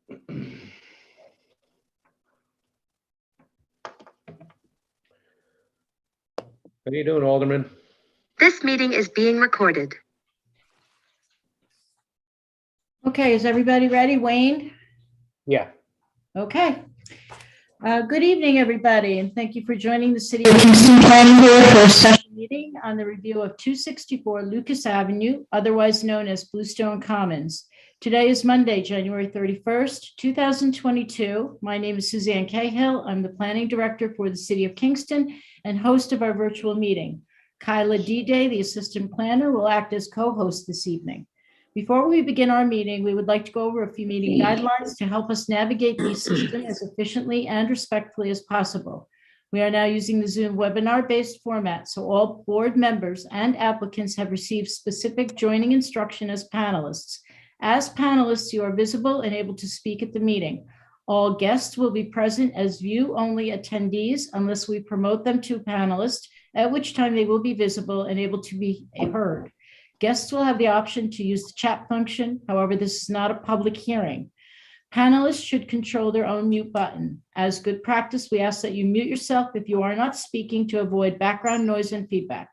How you doing, Alderman? This meeting is being recorded. Okay, is everybody ready? Wayne? Yeah. Okay. Good evening, everybody, and thank you for joining the City of Kingston Planning Board for a special meeting on the review of 264 Lucas Avenue, otherwise known as Bluestone Commons. Today is Monday, January 31st, 2022. My name is Suzanne Cahill. I'm the Planning Director for the City of Kingston and host of our virtual meeting. Kyla D-Day, the Assistant Planner, will act as co-host this evening. Before we begin our meeting, we would like to go over a few meeting guidelines to help us navigate the system as efficiently and respectfully as possible. We are now using the Zoom webinar-based format, so all board members and applicants have received specific joining instruction as panelists. As panelists, you are visible and able to speak at the meeting. All guests will be present as view-only attendees unless we promote them to panelists, at which time they will be visible and able to be heard. Guests will have the option to use the chat function. However, this is not a public hearing. Panelists should control their own mute button. As good practice, we ask that you mute yourself if you are not speaking to avoid background noise and feedback.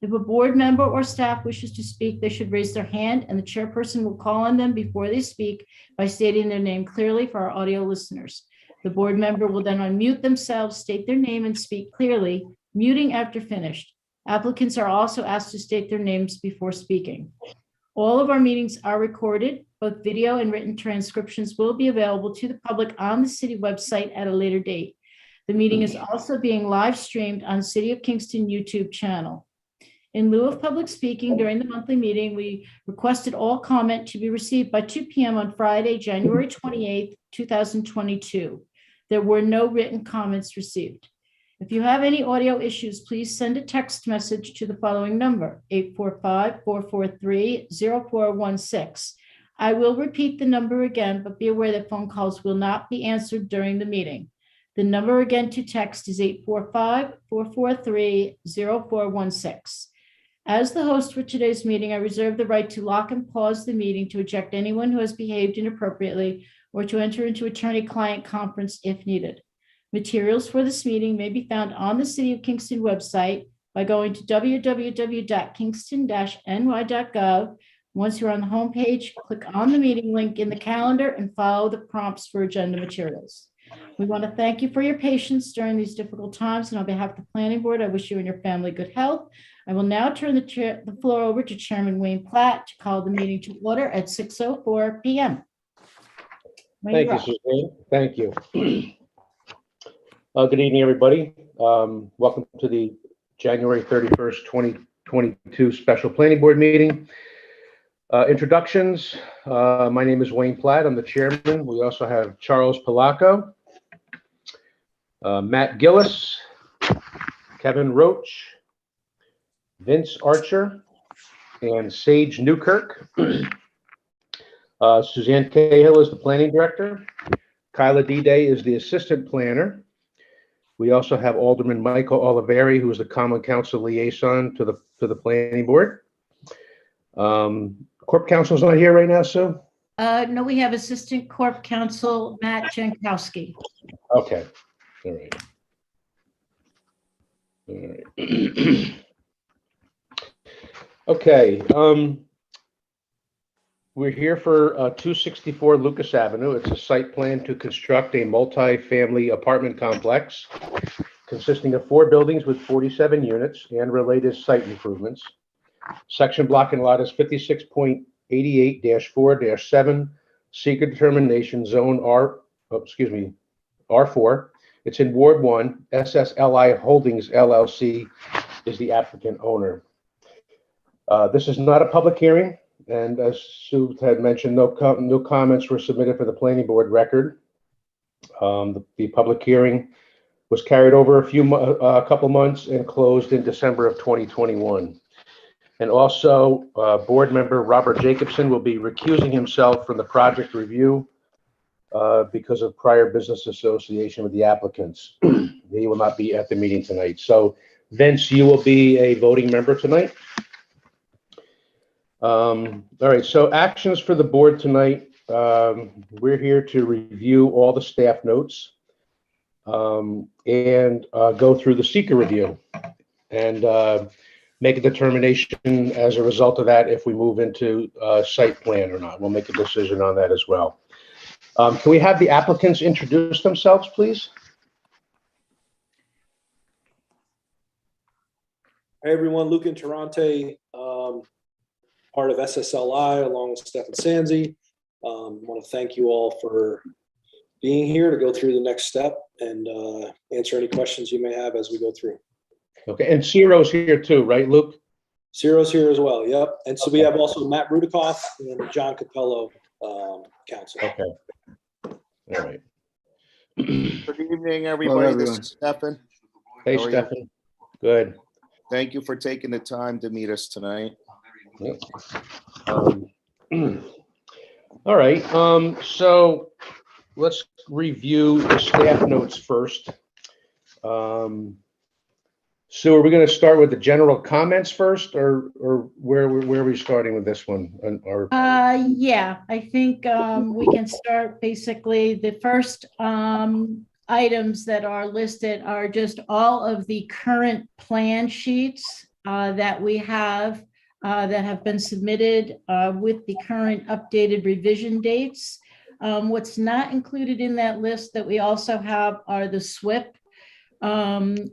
If a board member or staff wishes to speak, they should raise their hand and the chairperson will call on them before they speak by stating their name clearly for our audio listeners. The board member will then unmute themselves, state their name and speak clearly, muting after finished. Applicants are also asked to state their names before speaking. All of our meetings are recorded. Both video and written transcriptions will be available to the public on the city website at a later date. The meeting is also being live streamed on City of Kingston YouTube channel. In lieu of public speaking during the monthly meeting, we requested all comment to be received by 2 p.m. on Friday, January 28th, 2022. There were no written comments received. If you have any audio issues, please send a text message to the following number, 845-443-0416. I will repeat the number again, but be aware that phone calls will not be answered during the meeting. The number again to text is 845-443-0416. As the host for today's meeting, I reserve the right to lock and pause the meeting to eject anyone who has behaved inappropriately or to enter into attorney-client conference if needed. Materials for this meeting may be found on the City of Kingston website by going to www.kingston-ny.gov. Once you're on the homepage, click on the meeting link in the calendar and follow the prompts for agenda materials. We want to thank you for your patience during these difficult times, and on behalf of the Planning Board, I wish you and your family good health. I will now turn the floor over to Chairman Wayne Platt to call the meeting to order at 6:04 p.m. Thank you, Suzanne. Thank you. Good evening, everybody. Welcome to the January 31st, 2022 special planning board meeting. Introductions. My name is Wayne Platt. I'm the chairman. We also have Charles Palaco, Matt Gillis, Kevin Roach, Vince Archer, and Sage Newkirk. Suzanne Cahill is the planning director. Kyla D-Day is the assistant planner. We also have Alderman Michael Oliveri, who is the Common Council liaison to the planning board. Corp Council is not here right now, Sue? No, we have Assistant Corp Counsel Matt Jankowski. Okay. All right. All right. Okay. We're here for 264 Lucas Avenue. It's a site plan to construct a multi-family apartment complex consisting of 4 buildings with 47 units and related site improvements. Section block and lot is 56.88-4-7, secret determination zone R4. It's in Ward 1. SSLI Holdings LLC is the applicant owner. This is not a public hearing. And as Sue had mentioned, no comments were submitted for the planning board record. The public hearing was carried over a couple months and closed in December of 2021. And also, board member Robert Jacobson will be recusing himself from the project review because of prior business association with the applicants. He will not be at the meeting tonight. So, Vince, you will be a voting member tonight. All right, so actions for the board tonight. we're here to review all the staff notes and go through the seeker review and make a determination as a result of that if we move into site plan or not. We'll make a decision on that as well. Can we have the applicants introduce themselves, please? Hi, everyone. Luke Interrante, part of SSLI, along with Stefan Sanzi. I want to thank you all for being here to go through the next step and answer any questions you may have as we go through. Okay, and Ciro's here too, right, Luke? Ciro's here as well, yep. And so we have also Matt Rudikoff and John Capello, counsel. Okay. All right. Good evening, everybody. This is Stefan. Hey, How are you? Stefan. Good. Thank you for taking the time to meet us tonight. Yep. All right, so let's review the staff notes first. Sue, are we going to start with the general comments first, or where are we starting with this one? Yeah, I think we can start basically the first items that are listed are just all of the current plan sheets that we have that have been submitted with the current updated revision dates. What's not included in that list that we also have are the SWIP,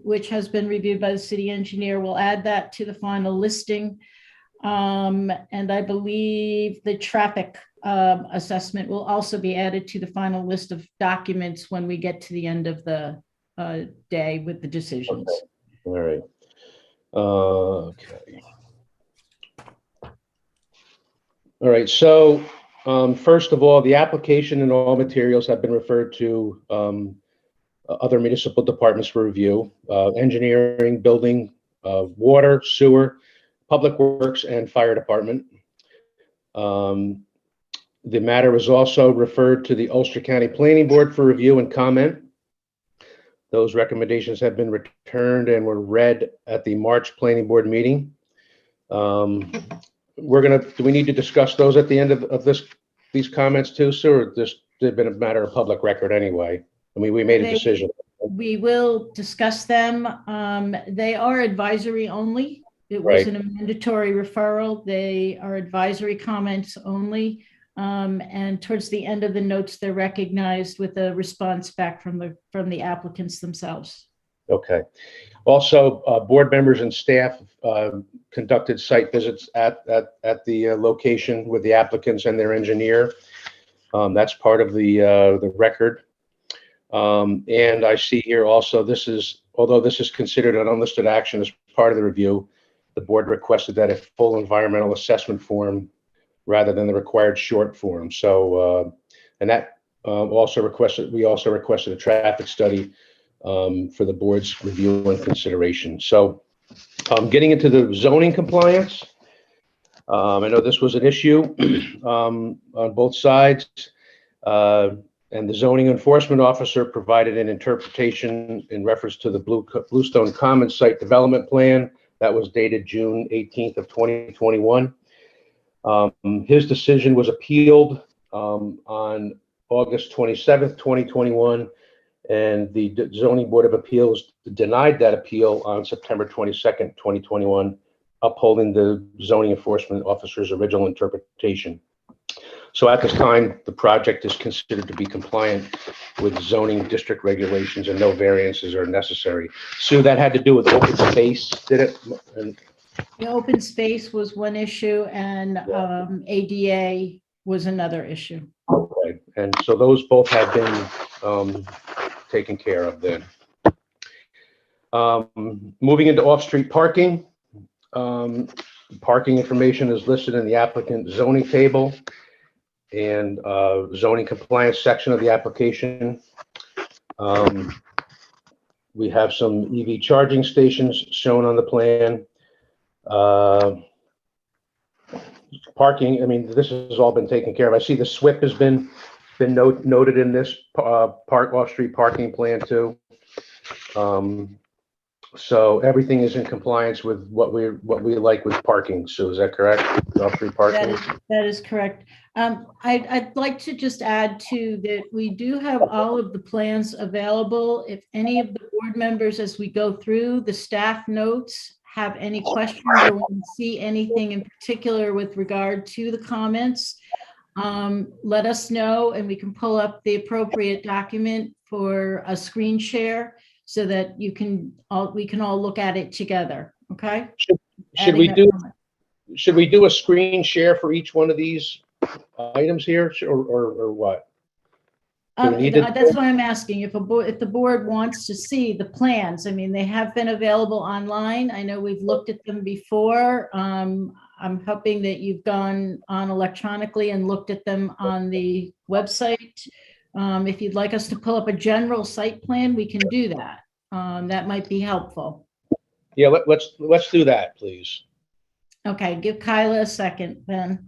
which has been reviewed by the city engineer. We'll add that to the final listing. And I believe the traffic assessment will also be added to the final list of documents when we get to the end of the day with the decisions. Okay. All right. Okay. All right, so first of all, the application and all materials have been referred to other municipal departments for review, engineering, building, water, sewer, public works, and fire department. The matter was also referred to the Ulster County Planning Board for review and comment. Those recommendations have been returned and were read at the March Planning Board meeting. Do we need to discuss those at the end of these comments too, Sue, or they've been a matter of public record anyway? I mean, we made a decision. We will discuss them. They are advisory only. It wasn't a mandatory referral. They are advisory comments only. And towards the end of the notes, they're recognized with a response back from the applicants themselves. Okay. Also, board members and staff conducted site visits at the location with the applicants and their engineer. That's part of the record. And I see here also, although this is considered an unlisted action as part of the review, the board requested that a full environmental assessment form rather than the required short form. So, and that we also requested a traffic study for the board's review and consideration. So getting into the zoning compliance, I know this was an issue on both sides, and the zoning enforcement officer provided an interpretation in reference to the Bluestone Commons site development plan that was dated June 18th of 2021. His decision was appealed on August 27th, 2021. And the Zoning Board of Appeals denied that appeal on September 22nd, 2021, upholding the zoning enforcement officer's original interpretation. So at this time, the project is considered to be compliant with zoning district regulations and no variances are necessary. Sue, that had to do with open space, did it? The open space was one issue and ADA was another issue. Okay, and so those both have been taken care of then. Moving into off-street parking. Parking information is listed in the applicant zoning table and zoning compliance section of the application. We have some EV charging stations shown on the plan. Parking, I mean, this has all been taken care of. I see the SWIP has been noted in this off-street parking plan too. So everything is in compliance with what we like with parking. So is that correct? Off-street parking? That is correct. I'd like to just add too that we do have all of the plans available. If any of the board members, as we go through the staff notes, have any questions or want to see anything in particular with regard to the comments, let us know and we can pull up the appropriate document for a screen share so that we can all look at it together. Okay? Should we do a screen share for each one of these items here, or what? Do we need to- That's why I'm asking if the board wants to see the plans. I mean, they have been available online. I know we've looked at them before. I'm hoping that you've gone on electronically and looked at them on the website. If you'd like us to pull up a general site plan, we can do that. That might be helpful. Yeah, let's do that, please. Okay, give Kyla a second, then.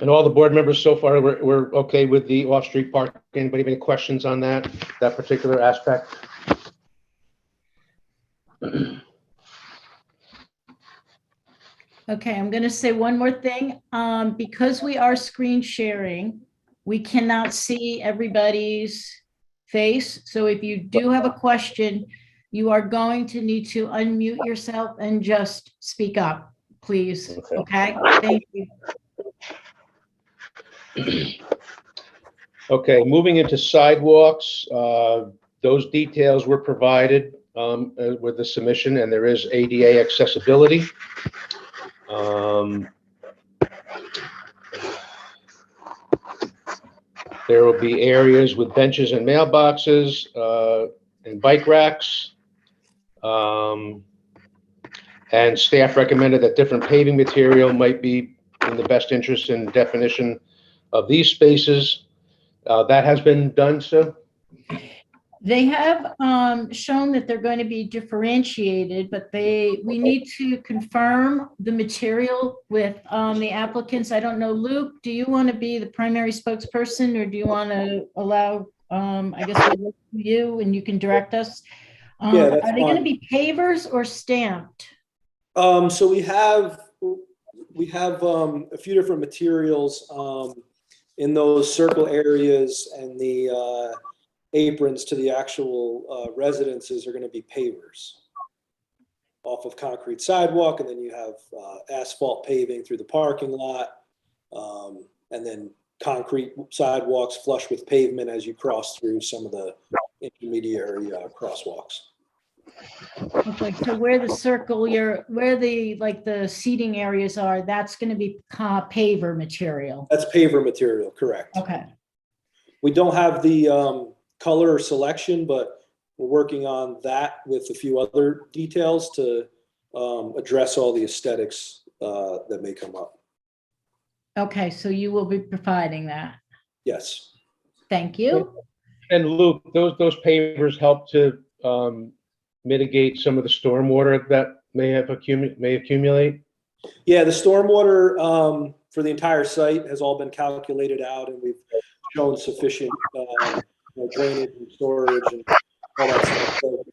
And all the board members so far, we're okay with the off-street parking. Anybody have any questions on that particular aspect? Okay, I'm going to say one more thing. Because we are screen sharing, we cannot see everybody's face. So if you do have a question, you are going to need to unmute yourself and just speak up, please. Okay, thank you. Okay, moving into sidewalks, those details were provided with the submission, and there is ADA accessibility. There will be areas with benches and mailboxes and bike racks. And staff recommended that different paving material might be in the best interest and definition of these spaces. That has been done, Sue? They have shown that they're going to be differentiated, but we need to confirm the material with the applicants. I don't know, Luke, do you want to be the primary spokesperson or do you want to allow, I guess we'll look to you and you can direct us? Yeah, that's are they going to fine. be pavers or stamped? So we have a few different materials in those circle areas, and the aprons to the actual residences are going to be pavers off of concrete sidewalk, and then you have asphalt paving through the parking lot, and then concrete sidewalks flush with pavement as you cross through some of the intermediary crosswalks. Okay, so where the circle, where the seating areas are, that's going to be paver material. That's paver material, correct. Okay. We don't have the color selection, but we're working on that with a few other details to address all the aesthetics that may come up. Okay, so you will be providing that. Yes. Thank you. And Luke, those pavers help to mitigate some of the stormwater that may accumulate? Yeah, the stormwater for the entire site has all been calculated out, and we've shown sufficient drainage and storage and all that stuff. So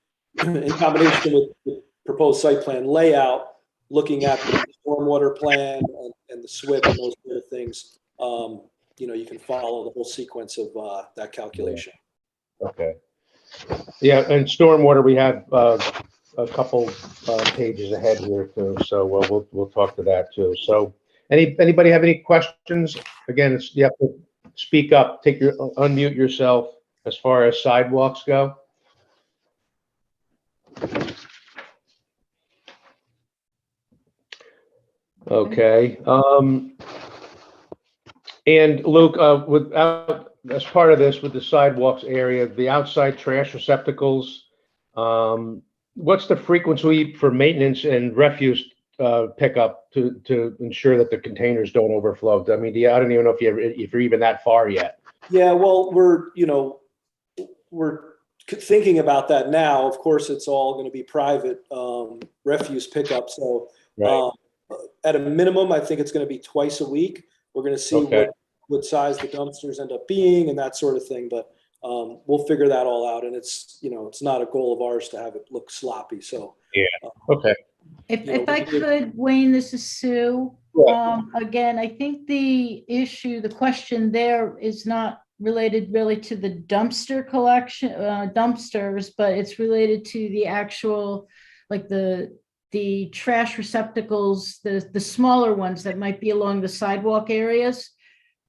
in combination with the proposed site plan layout, looking at the stormwater plan and the SWIP and those sort of things, you can follow the whole sequence of that calculation. Okay. Yeah, and stormwater, we have a couple pages ahead here too, so we'll talk to that too. So, anybody have any questions? Again, you have to speak up, unmute yourself as far as sidewalks go. Okay. And Luke, as part of this with the sidewalks area, the outside trash receptacles, what's the frequency for maintenance and refuse pickup to ensure that the containers don't overflow? I mean, I don't even know if you're even that far yet. Yeah, well, we're thinking about that now. Of course, it's all going to be private refuse pickup. So Right. at a minimum, I think it's going to be twice a week. We're going to see Okay. what size the dumpsters end up being and that sort of thing. But we'll figure that all out. And it's, it's not a goal of ours to have it look sloppy. So Yeah. Okay. If I could, Wayne, this is Sue. Again, I think the question there is not related really to the dumpster collection, dumpsters, but it's related to the actual, like the trash receptacles, the smaller ones that might be along the sidewalk areas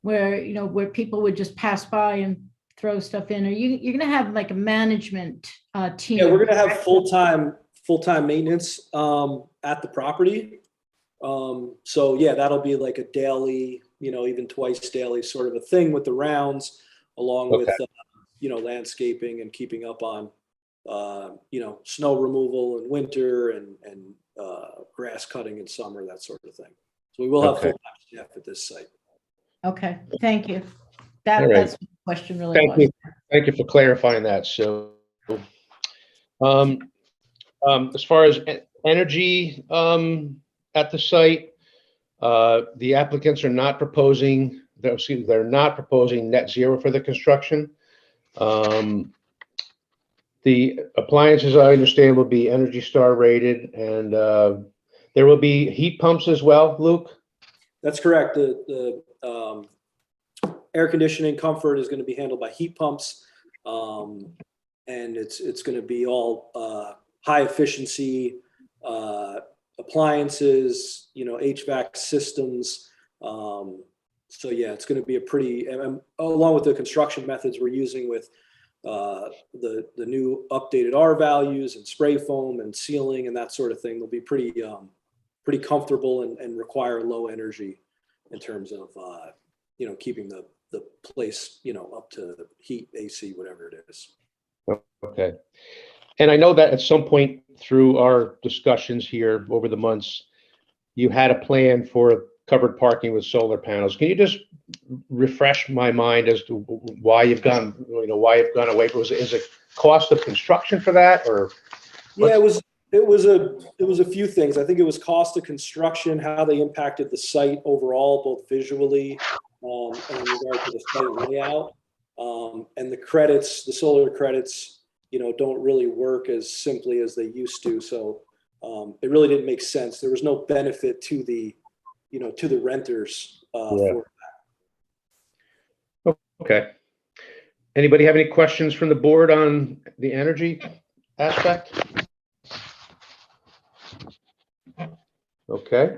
where, where people would just pass by and throw stuff in. Or you're going to have like a management team. yeah, we're going to have full-time maintenance at the property. So yeah, that'll be like a daily, even twice daily sort of a thing with the rounds, along with, landscaping and keeping up on, snow removal in winter and grass cutting in summer, that sort of thing. So we will have full-time staff at this site. Okay, thank you. All right. That's what the question really Thank was. you. Thank you for clarifying that. So, as far as energy at the site, the applicants are not proposing. They're not proposing net zero for the construction. The appliances, I understand, will be Energy Star rated, and there will be heat pumps as well, Luke? That's correct. The air conditioning comfort is going to be handled by heat pumps, and it's going to be all high efficiency appliances, HVAC systems. So yeah, it's going to be a pretty, along with the construction methods we're using with the new updated R values and spray foam and sealing and that sort of thing. They'll be pretty comfortable and require low energy in terms of keeping the place up to heat, AC, whatever it is. Okay. And I know that at some point through our discussions here over the months, you had a plan for covered parking with solar panels. Can you just refresh my mind as to why you've gone away from it? Is it cost of construction for that, or? Yeah, it was a few things. I think it was cost of construction, how they impacted the site overall, both visually and in regard to the site layout. And the solar credits, don't really work as simply as they used to. So it really didn't make sense. There was no benefit to the renters for that. Okay. Anybody have any questions from the board on the energy aspect? Okay.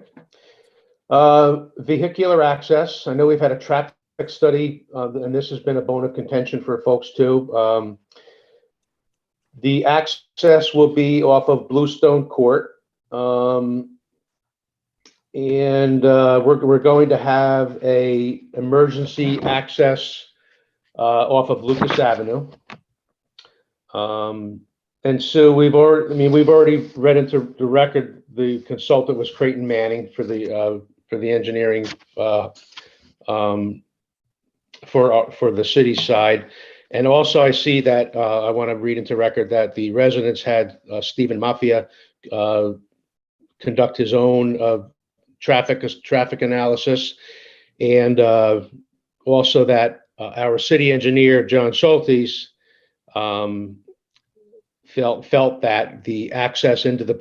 Vehicular access. I know we've had a traffic study, and this has been a bone of contention for folks too. The access will be off of Bluestone Court, and we're going to have a emergency access off of Lucas Avenue. And so we've already read into the record. The consultant was Creighton Manning for the engineering for the city side. And also I see that I want to read into record that the residents had Stephen Mafia conduct his own traffic analysis, and also that our city engineer John Schultes felt that the access into the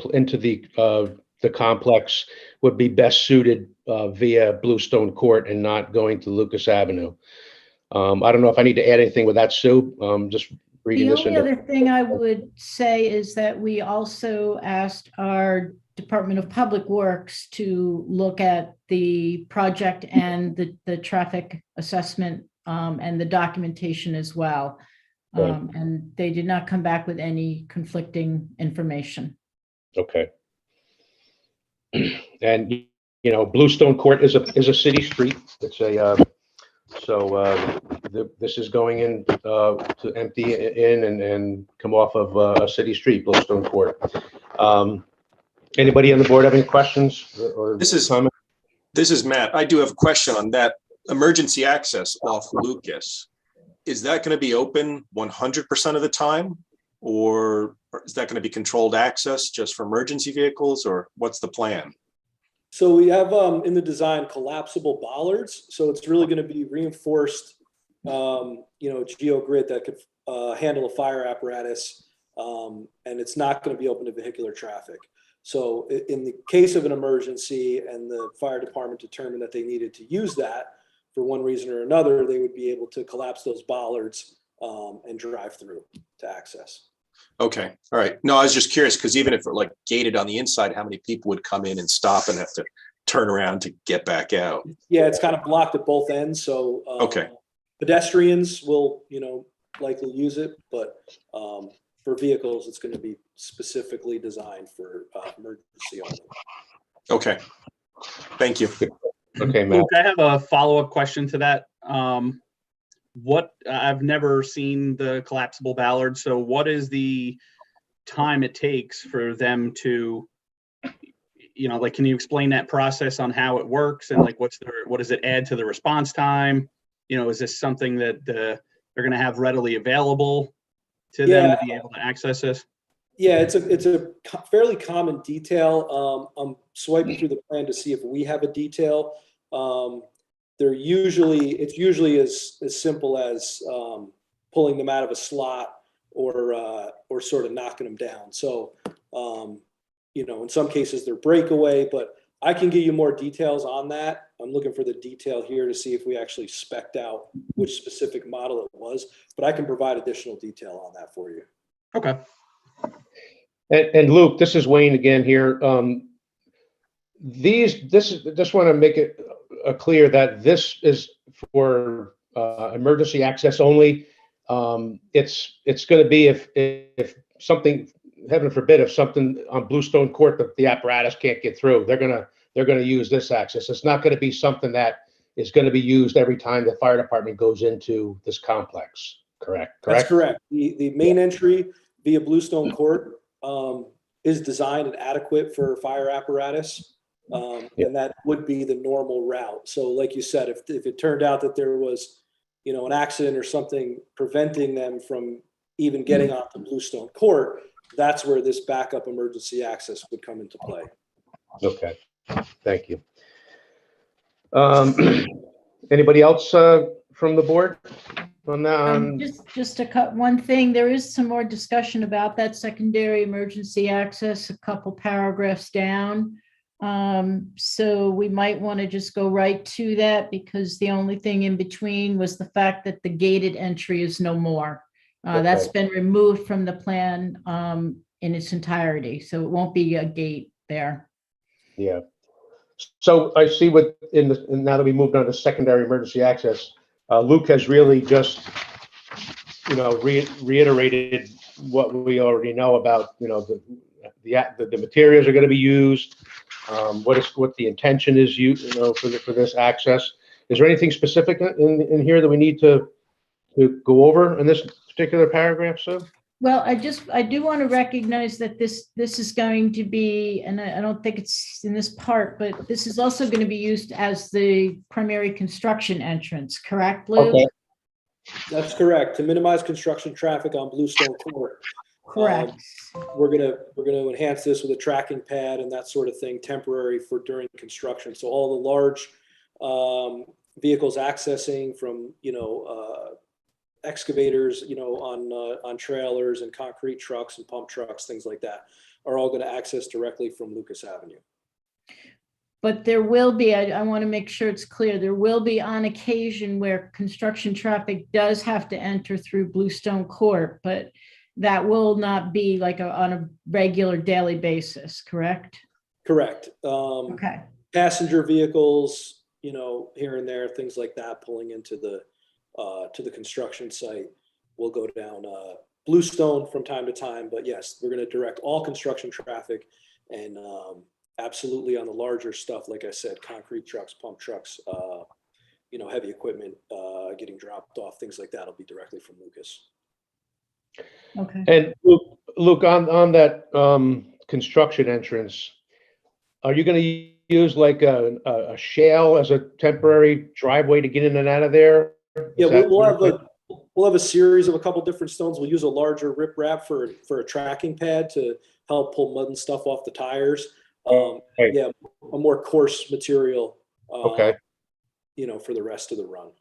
complex would be best suited via Bluestone Court and not going to Lucas Avenue. I don't know if I need to add anything with that, Sue. Just reading The this. only other thing I would say is that we also asked our Department of Public Works to look at the project and the traffic assessment and the documentation as well. And they did not come back with any conflicting information. Okay. And Bluestone Court is a city street. It's a this is going in to empty in and come off of a city street, Bluestone Court. Anybody on the board have any questions or comments? This is Matt. I do have a question on that emergency access off Lucas. Is that going to be open 100% of the time, or is that going to be controlled access just for emergency vehicles, or what's the plan? So we have in the design collapsible bollards. So it's really going to be reinforced, geogrid that could handle a fire apparatus, and it's not going to be open to vehicular traffic. So in the case of an emergency and the fire department determined that they needed to use that for one reason or another, they would be able to collapse those bollards and drive through to access. Okay, all right. No, I was just curious because even if it like gated on the inside, how many people would come in and stop and have to turn around to get back out? Yeah, it's kind of blocked at both ends. So Okay. Pedestrians will, likely use it, but for vehicles, it's going to be specifically designed for emergency only. Okay. Thank you. Okay, Matt. Luke, I have a follow-up question to that. I've never seen the collapsible ballard. So what is the time it takes for them to, can you explain that process on how it works and like what does it add to the response time? Is this something that they're going to have readily available to them to be able to access this? Yeah, it's a fairly common detail. I'm swiping through the plan to see if we have a detail. It's usually as simple as pulling them out of a slot or sort of knocking them down. So, in some cases they're breakaway, but I can give you more details on that. I'm looking for the detail here to see if we actually spec'd out which specific model it was, but I can provide additional detail on that for you. Okay. And Luke, this is Wayne again here. Just want to make it clear that this is for emergency access only. It's going to be if something, heaven forbid, if something on Bluestone Court the apparatus can't get through, they're going to use this access. It's not going to be something that is going to be used every time the fire department goes into this complex. Correct? That's correct. The main entry via Bluestone Court is designed and adequate for fire apparatus. And that would be the normal route. So like you said, if it turned out that there was, an accident or something preventing them from even getting onto Bluestone Court, that's where this backup emergency access would come into play. Okay, thank you. Anybody else from the board on that? Just to cut one thing, there is some more discussion about that secondary emergency access, a couple paragraphs down. So we might want to just go right to that because the only thing in between was the fact that the gated entry is no more. That's been removed from the plan in its entirety, so it won't be a gate there. Yeah. So I see now that we moved on to secondary emergency access, Luke has really just, reiterated what we already know about, the materials are going to be used, what the intention is for this access. Is there anything specific in here that we need to go over in this particular paragraph, Sue? Well, I do want to recognize that this is going to be, and I don't think it's in this part, but this is also going to be used as the primary construction entrance, correct, Lou? Okay. That's correct. To minimize construction traffic on Bluestone Court. Correct. We're gonna enhance this with a tracking pad and that sort of thing, temporary for during construction. So all the large vehicles accessing from excavators, on trailers and concrete trucks and pump trucks, things like that, are all going to access directly from Lucas Avenue. But there will be, I want to make sure it's clear, there will be on occasion where construction traffic does have to enter through Bluestone Court, but that will not be like on a regular daily basis, correct? Correct. Okay. Passenger vehicles, here and there, things like that, pulling into the to the construction site will go down Bluestone from time to time. But yes, we're going to direct all construction traffic and absolutely on the larger stuff, like I said, concrete trucks, pump trucks, heavy equipment getting dropped off, things like that will be directly from Lucas. Okay. And Luke, on that construction entrance, are you going to use like a shale as a temporary driveway to get in and out of there? Yeah, we'll have we'll have a series of a couple different stones. We'll use a larger riprap for a tracking pad to help pull mud and stuff off the tires. Okay. Yeah, a more coarse material. Okay. For the rest of the run.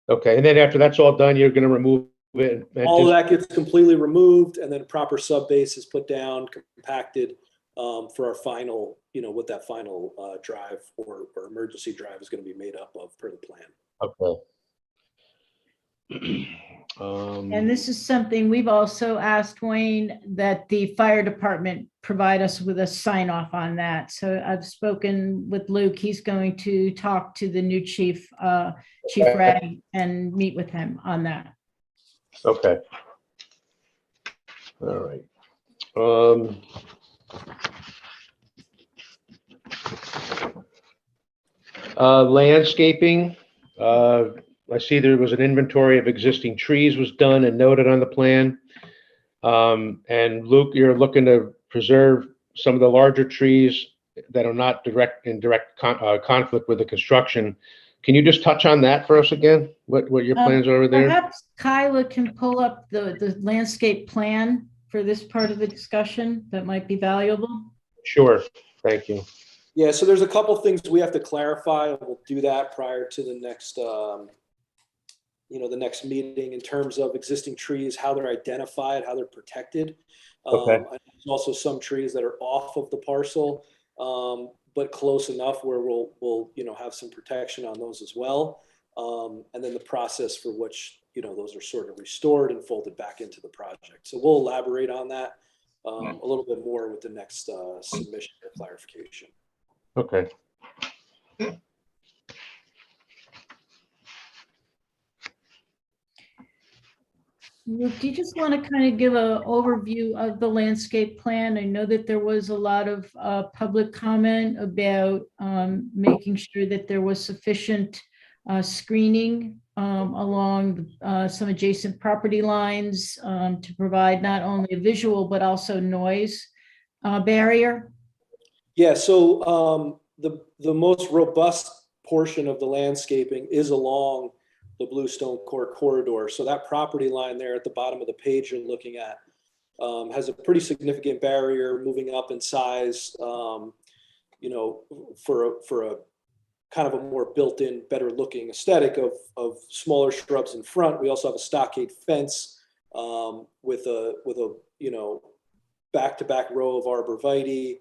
Okay, and then after that's all done, you're going to remove it. And All of that gets completely removed, and then a proper sub base is put down, compacted for our final, what that final drive or emergency drive is going to be made up of per the plan. Okay. And this is something we've also asked Wayne that the fire department provide us with a sign off on that. So I've spoken with Luke. He's going to talk to the new chief, Chief Ray, and meet with him on that. Okay. All right. Landscaping. I see there was an inventory of existing trees was done and noted on the plan. And Luke, you're looking to preserve some of the larger trees that are not in direct conflict with the construction. Can you just touch on that for us again? What your plans are over there? Perhaps Kyla can pull up the landscape plan for this part of the discussion that might be valuable. Sure. Thank you. Yeah, so there's a couple things we have to clarify, and we'll do that prior to the next, the next meeting in terms of existing trees, how they're identified, how they're protected. Okay. There's also some trees that are off of the parcel, but close enough where we'll have some protection on those as well. And then the process for which, those are sort of restored and folded back into the project. So we'll elaborate on that a little bit more with the next submission or clarification. Okay. Luke, do you just want to kind of give an overview of the landscape plan? I know that there was a lot of public comment about making sure that there was sufficient screening along some adjacent property lines to provide not only a visual but also noise barrier. Yeah, so the most robust portion of the landscaping is along the Bluestone Court corridor. So that property line there at the bottom of the page you're looking at has a pretty significant barrier moving up in size, for a kind of a more built-in, better looking aesthetic of smaller shrubs in front. We also have a stockade fence with a back-to-back row of arborvitae,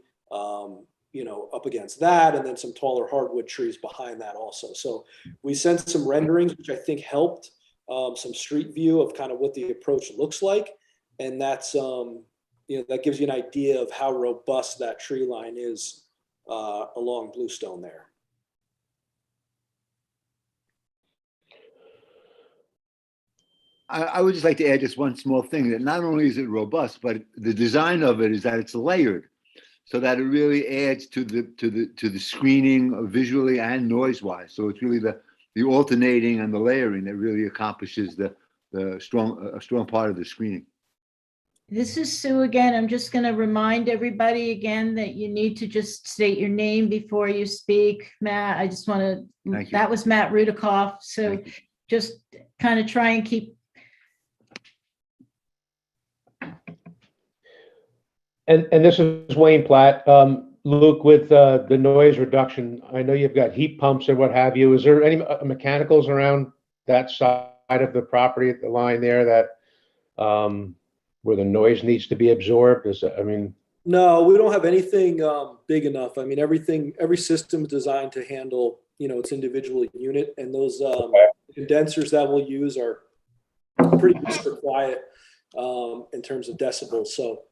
up against that, and then some taller hardwood trees behind that also. So we sent some renderings, which I think helped some street view of kind of what the approach looks like. And that's, that gives you an idea of how robust that tree line is along Bluestone there. I would just like to add just one small thing, that not only is it robust, but the design of it is that it's layered, so that it really adds to the screening visually and noise wise. So it's really the alternating and the layering that really accomplishes a strong part of the screening. This is Sue again. I'm just going to remind everybody again that you need to just state your name before you speak. Matt, I just want to, that was Matt Rudikoff. So just kind of try and keep. And this is Wayne Platt. Luke, with the noise reduction, I know you've got heat pumps and what have you. Is there any mechanicals around that side of the property at the line there that where the noise needs to be absorbed? No, we don't have anything big enough. I mean, every system is designed to handle, its individual unit, and those condensers that we'll use are pretty super quiet in terms of decibels. So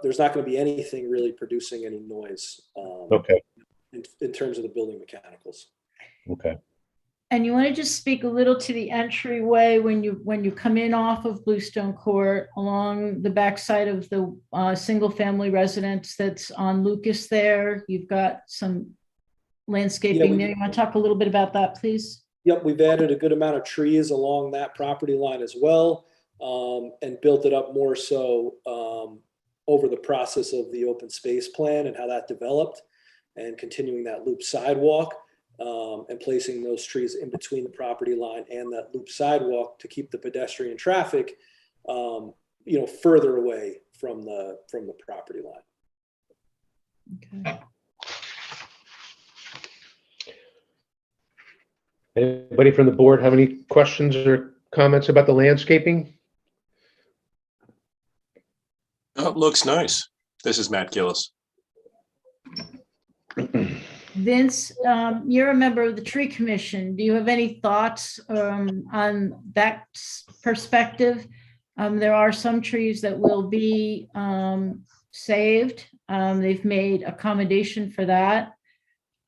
there's not going to be anything really producing any noise in terms of the building mechanicals. Okay. And you want to just speak a little to the entryway when you come in off of Bluestone Court along the backside of the single family residence that's on Lucas there. You've got some landscaping there. You want to talk a little bit about that, please? Yep, we've added a good amount of trees along that property line as well, and built it up more so over the process of the open space plan and how that developed, and continuing that loop sidewalk. and placing those trees in between the property line and that loop sidewalk to keep the pedestrian traffic, further away from the property line. Okay. Anybody from the board have any questions or comments about the landscaping? Oh, it looks nice. This is Matt Gillis. Vince, you're a member of the tree commission. Do you have any thoughts on that perspective? There are some trees that will be saved. They've made accommodation for that.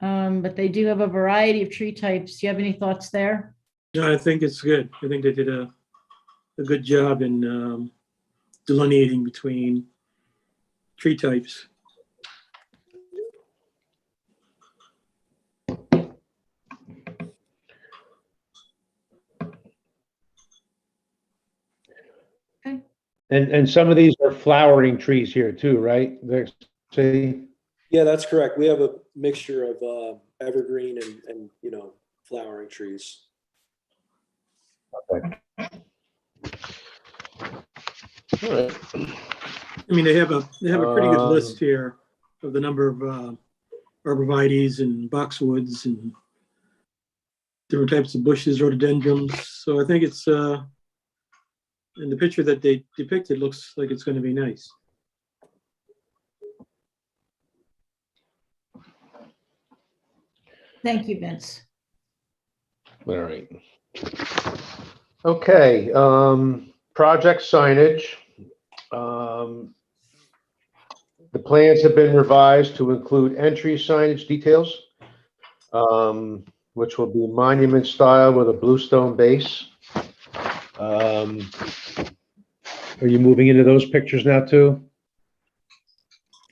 But they do have a variety of tree types. Do you have any thoughts there? No, I think it's good. I think they did a good job in delineating between tree types. And some of these are flowering trees here too, right? See? Yeah, that's correct. We have a mixture of evergreen and flowering trees. Okay. All right. I mean, they have a pretty good list here of the number of arborvitaes and boxwoods and different types of bushes, rhododendrons. So I think it's in the picture that they depicted looks like it's going to be nice. Thank you, Vince. All right. Okay, project signage. The plans have been revised to include entry signage details, which will be monument style with a bluestone base. Are you moving into those pictures now too?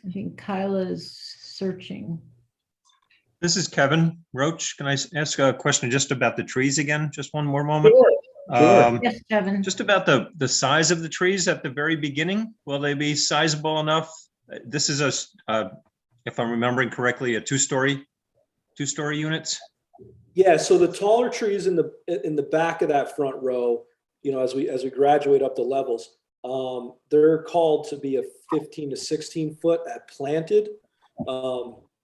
I think Kyla's searching. This is Kevin Roach. Can I ask a question just about the trees again? Just one more moment. Sure. Yes, Kevin. Just about the size of the trees at the very beginning. Will they be sizable enough? This is if I'm remembering correctly, a two-story units. Yeah, so the taller trees in the back of that front row, as we graduate up the levels, they're called to be a 15 to 16 foot at planted.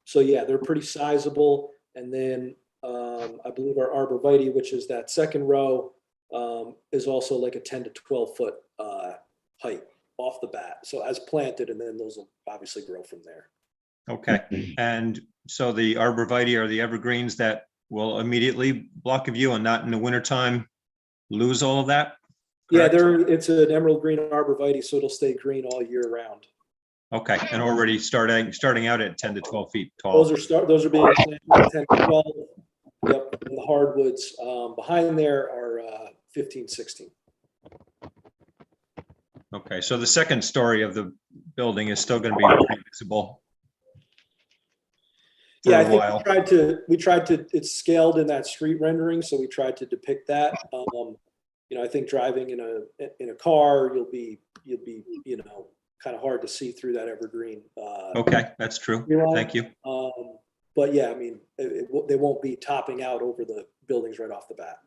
So yeah, they're pretty sizable. And then I believe our arborvitae, which is that second row, is also like a 10 to 12 foot height off the bat. So as planted, and then those will obviously grow from there. Okay. And so the arborvitae are the evergreens that will immediately block a view and not in the wintertime lose all of that? Yeah, Correct? it's an emerald green arborvitae, so it'll stay green all year round. Okay, and already starting out at 10 to 12 feet tall. Those are being planted at 10 to 12. Yep, and the hardwoods behind there are 15, 16. Okay, so the second story of the building is still going to be pretty visible for Yeah, I a think while. we tried to, it's scaled in that street rendering, so we tried to depict that. I think driving in a car, you'll be kind of hard to see through that evergreen. Okay, that's true. Thank you. But yeah, I mean, they won't be topping out over the buildings right off the bat.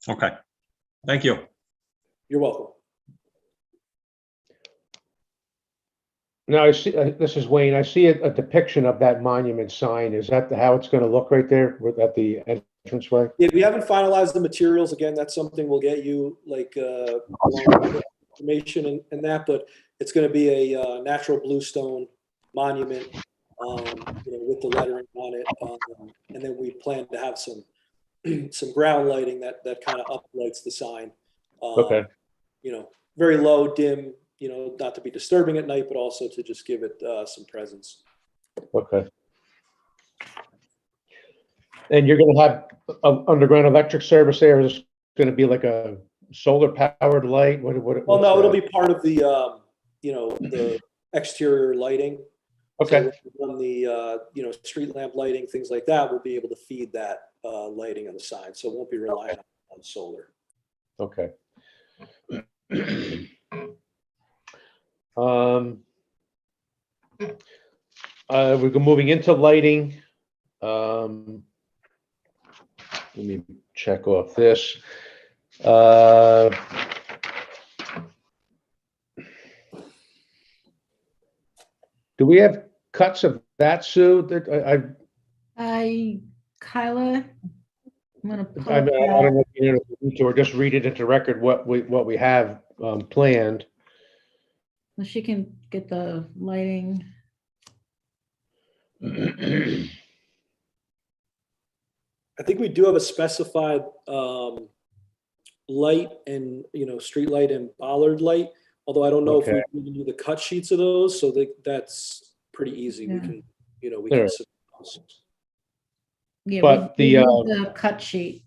Okay, thank you. You're welcome. Now I see, this is Wayne. I see a depiction of that monument sign. Is that how it's going to look right there at the entranceway? Yeah, we haven't finalized the materials. Again, that's something we'll get you along with information and that, but it's going to be a natural bluestone monument, with the lettering on it. And then we plan to have some ground lighting that kind of uplights the sign. Okay. Very low, dim, not to be disturbing at night, but also to just give it some presence. Okay. And you're going to have underground electric service there? Is it going to be like a solar powered light? Well, no, it'll be part of the, the exterior lighting. Okay. So on the, street lamp lighting, things like that, we'll be able to feed that lighting on the side. So it won't be reliant on solar. Okay. We're moving into lighting. Let me check off this. Uh, Do we have cuts of that, Sue? That Kyla, I'm gonna pull I up don't that. know if you know, or just read it into record what we have planned. Well, she can get the lighting. I think we do have a specified light and, street light and bollard light. Although I don't know if Okay. we've given you the cut sheets of those, so that's pretty easy. We Yeah. can, we Sure. can. submit those. Yeah, But we the, need the cut sheet.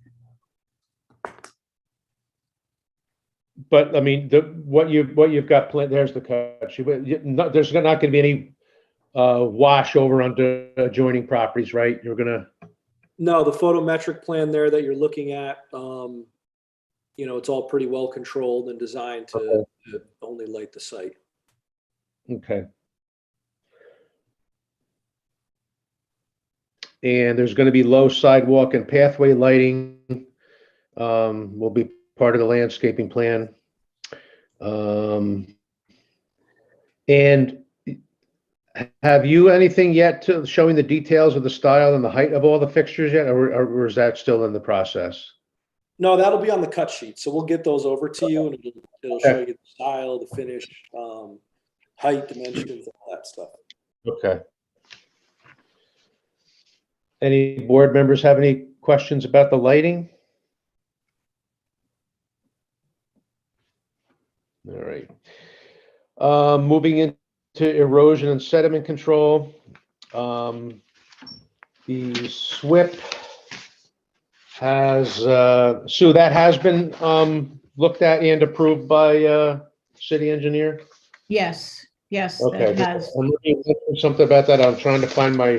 But I mean, what you've got planned, there's the cut sheet. But there's not going to be any wash over onto adjoining properties, right? You're gonna. No, the photometric plan there that you're looking at, it's all pretty well controlled and designed to only light the site. Okay. And there's going to be low sidewalk and pathway lighting. Will be part of the landscaping plan. And have you anything yet to showing the details of the style and the height of all the fixtures yet, or is that still in the process? No, that'll be on the cut sheet. So we'll get those over to you, and it'll show you the style, the finish, height, dimensions, all that stuff. Okay. Any board members have any questions about the lighting? All right. Moving into erosion and sediment control. The SWIP has, Sue, that has been looked at and approved by city engineer? Yes, Okay. that has. I'm looking at something about that. I'm trying to find my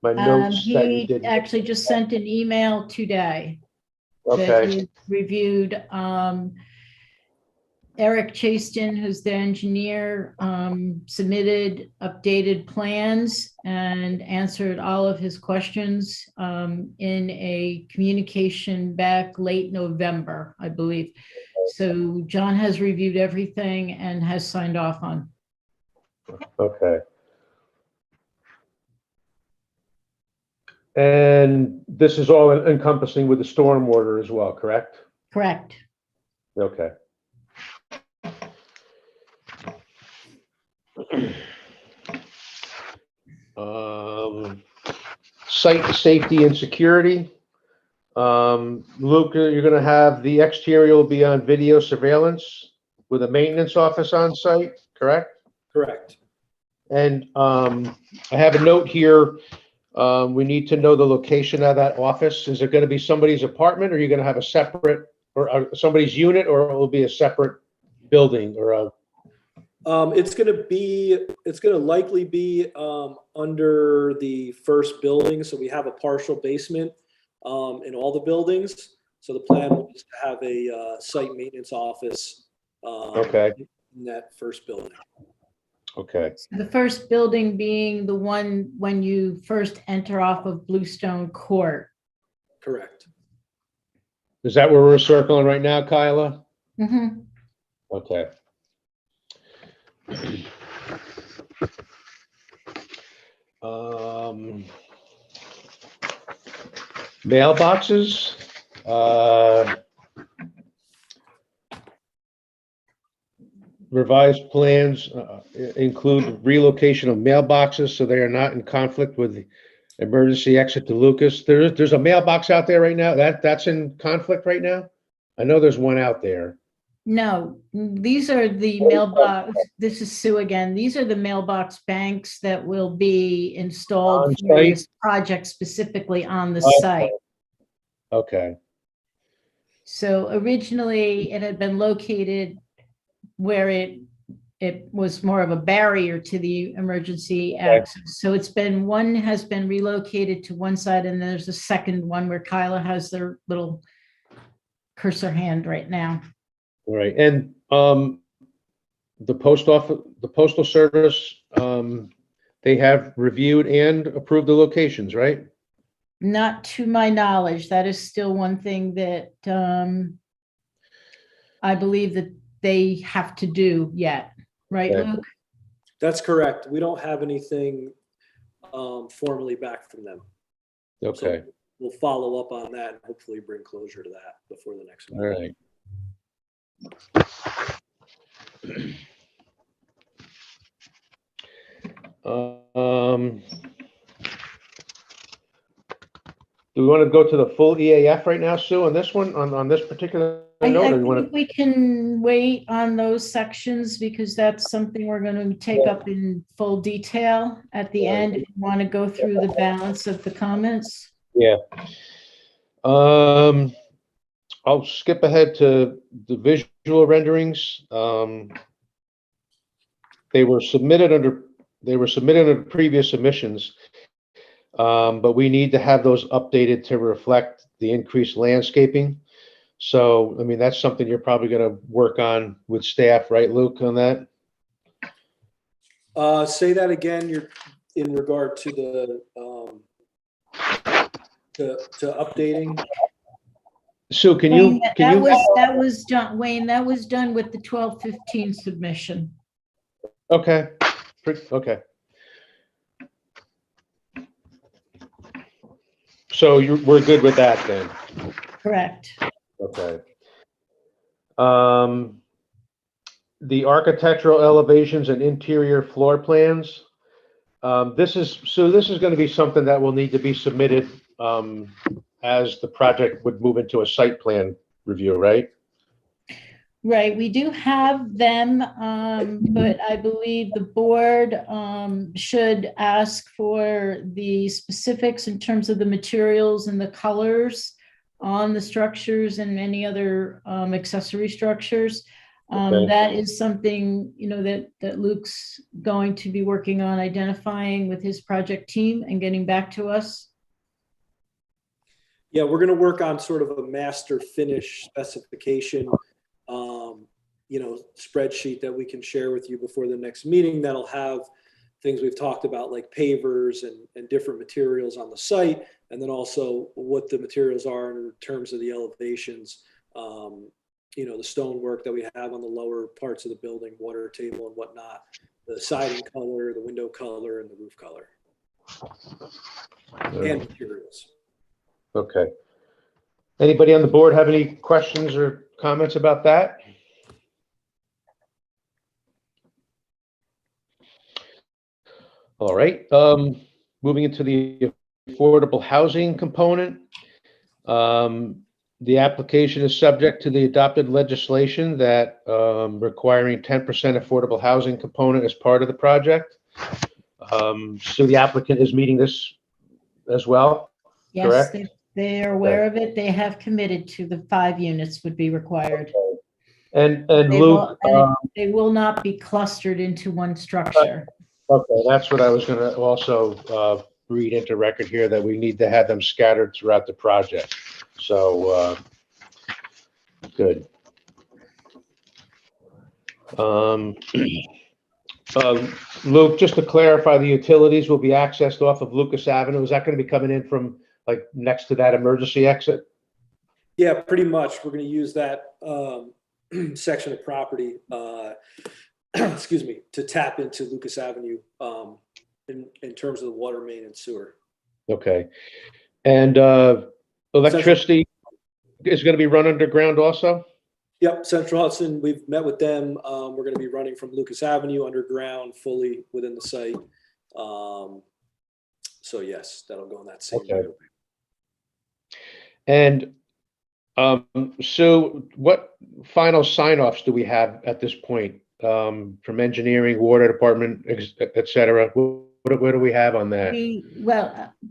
notes that you He did. actually just sent an email today. That Okay, he reviewed. Eric Chaston, who's the engineer, submitted updated plans and answered all of his questions in a communication back late November, I believe. So John has reviewed everything and has signed off on. okay. And this is all encompassing with the stormwater as well, correct? Correct. Okay. Site safety and security. Luke, you're going to have the exterior will be on video surveillance with a maintenance office on site, correct? Correct. And I have a note here. We need to know the location of that office. Is it going to be somebody's apartment, or are you going to have a separate, or somebody's unit, or it will be a separate building or a? It's going to likely be under the first building. So we have a partial basement in all the buildings. So the plan was to have a site maintenance office Okay. in that first building. Okay. The first building being the one when you first enter off of Bluestone Court. Correct. Is that where we're circling right now, Kyla? Mm-hmm. Okay. Mailboxes. Revised plans include relocation of mailboxes so they are not in conflict with the emergency exit to Lucas. There's a mailbox out there right now that's in conflict right now. I know there's one out there. No, these are the mailbox. This is Sue again. These are the mailbox banks that will be installed On for site? this project specifically on the Okay. site. Okay. So originally it had been located where it was more of a barrier to the emergency access. So one has been relocated to one side, and there's a second one where Kyla has their little cursor hand right now. All right. And the postal service, they have reviewed and approved the locations, right? Not to my knowledge. That is still one thing that I believe that they have to do yet. Right, Okay. Luke? That's correct. We don't have anything formally back from them. Okay, So we'll follow up on that and hopefully bring closure to that before the next all one. right. Do we want to go to the full EAF right now, Sue, on this one, on this particular I note? Or you want think we can wait on those sections because that's something we're going to take up in full detail at the end. If you want to go through the balance of the comments. Yeah. I'll skip ahead to the visual renderings. They were submitted under previous submissions. But we need to have those updated to reflect the increased landscaping. So, I mean, that's something you're probably going to work on with staff, right, Luke, on that? Say that again. You're in regard to the to updating. Sue, can Wayne, you? that was done, Wayne, that was done with the 12-15 submission. Okay, okay. So we're good with that then? Correct. Okay. The architectural elevations and interior floor plans. This is going to be something that will need to be submitted as the project would move into a site plan review, right? Right, we do have them, but I believe the board should ask for the specifics in terms of the materials and the colors on the structures and any other accessory structures. Okay. That is something, you know, that Luke's going to be working on identifying with his project team and getting back to us. Yeah, we're going to work on sort of a master finish specification, spreadsheet that we can share with you before the next meeting. That'll have things we've talked about, like pavers and different materials on the site, and then also what the materials are in terms of the elevations, the stonework that we have on the lower parts of the building, water table and whatnot, the siding color, the window color, and the roof color, and materials. Okay. Anybody on the board have any questions or comments about that? All right. Moving into the affordable housing component. The application is subject to the adopted legislation that requiring 10% affordable housing component as part of the project. So the applicant is meeting this as well. Yes, Correct? they are aware of it. They have committed to the 5 units would be required. And They Luke, they will not be clustered into one structure. okay, that's what I was going to also read into record here, that we need to have them scattered throughout the project. So good. Luke, just to clarify, the utilities will be accessed off of Lucas Avenue. Is that going to be coming in from like next to that emergency exit? Yeah, pretty much. We're going to use that section of property, excuse me, to tap into Lucas Avenue in terms of the water main and sewer. Okay. And electricity is going to be run underground also? Yep, Central Hudson, we've met with them. We're going to be running from Lucas Avenue underground fully within the site. So yes, that'll go in that same way. And so what final sign-offs do we have at this point from engineering, water department, et cetera? What do we have on that?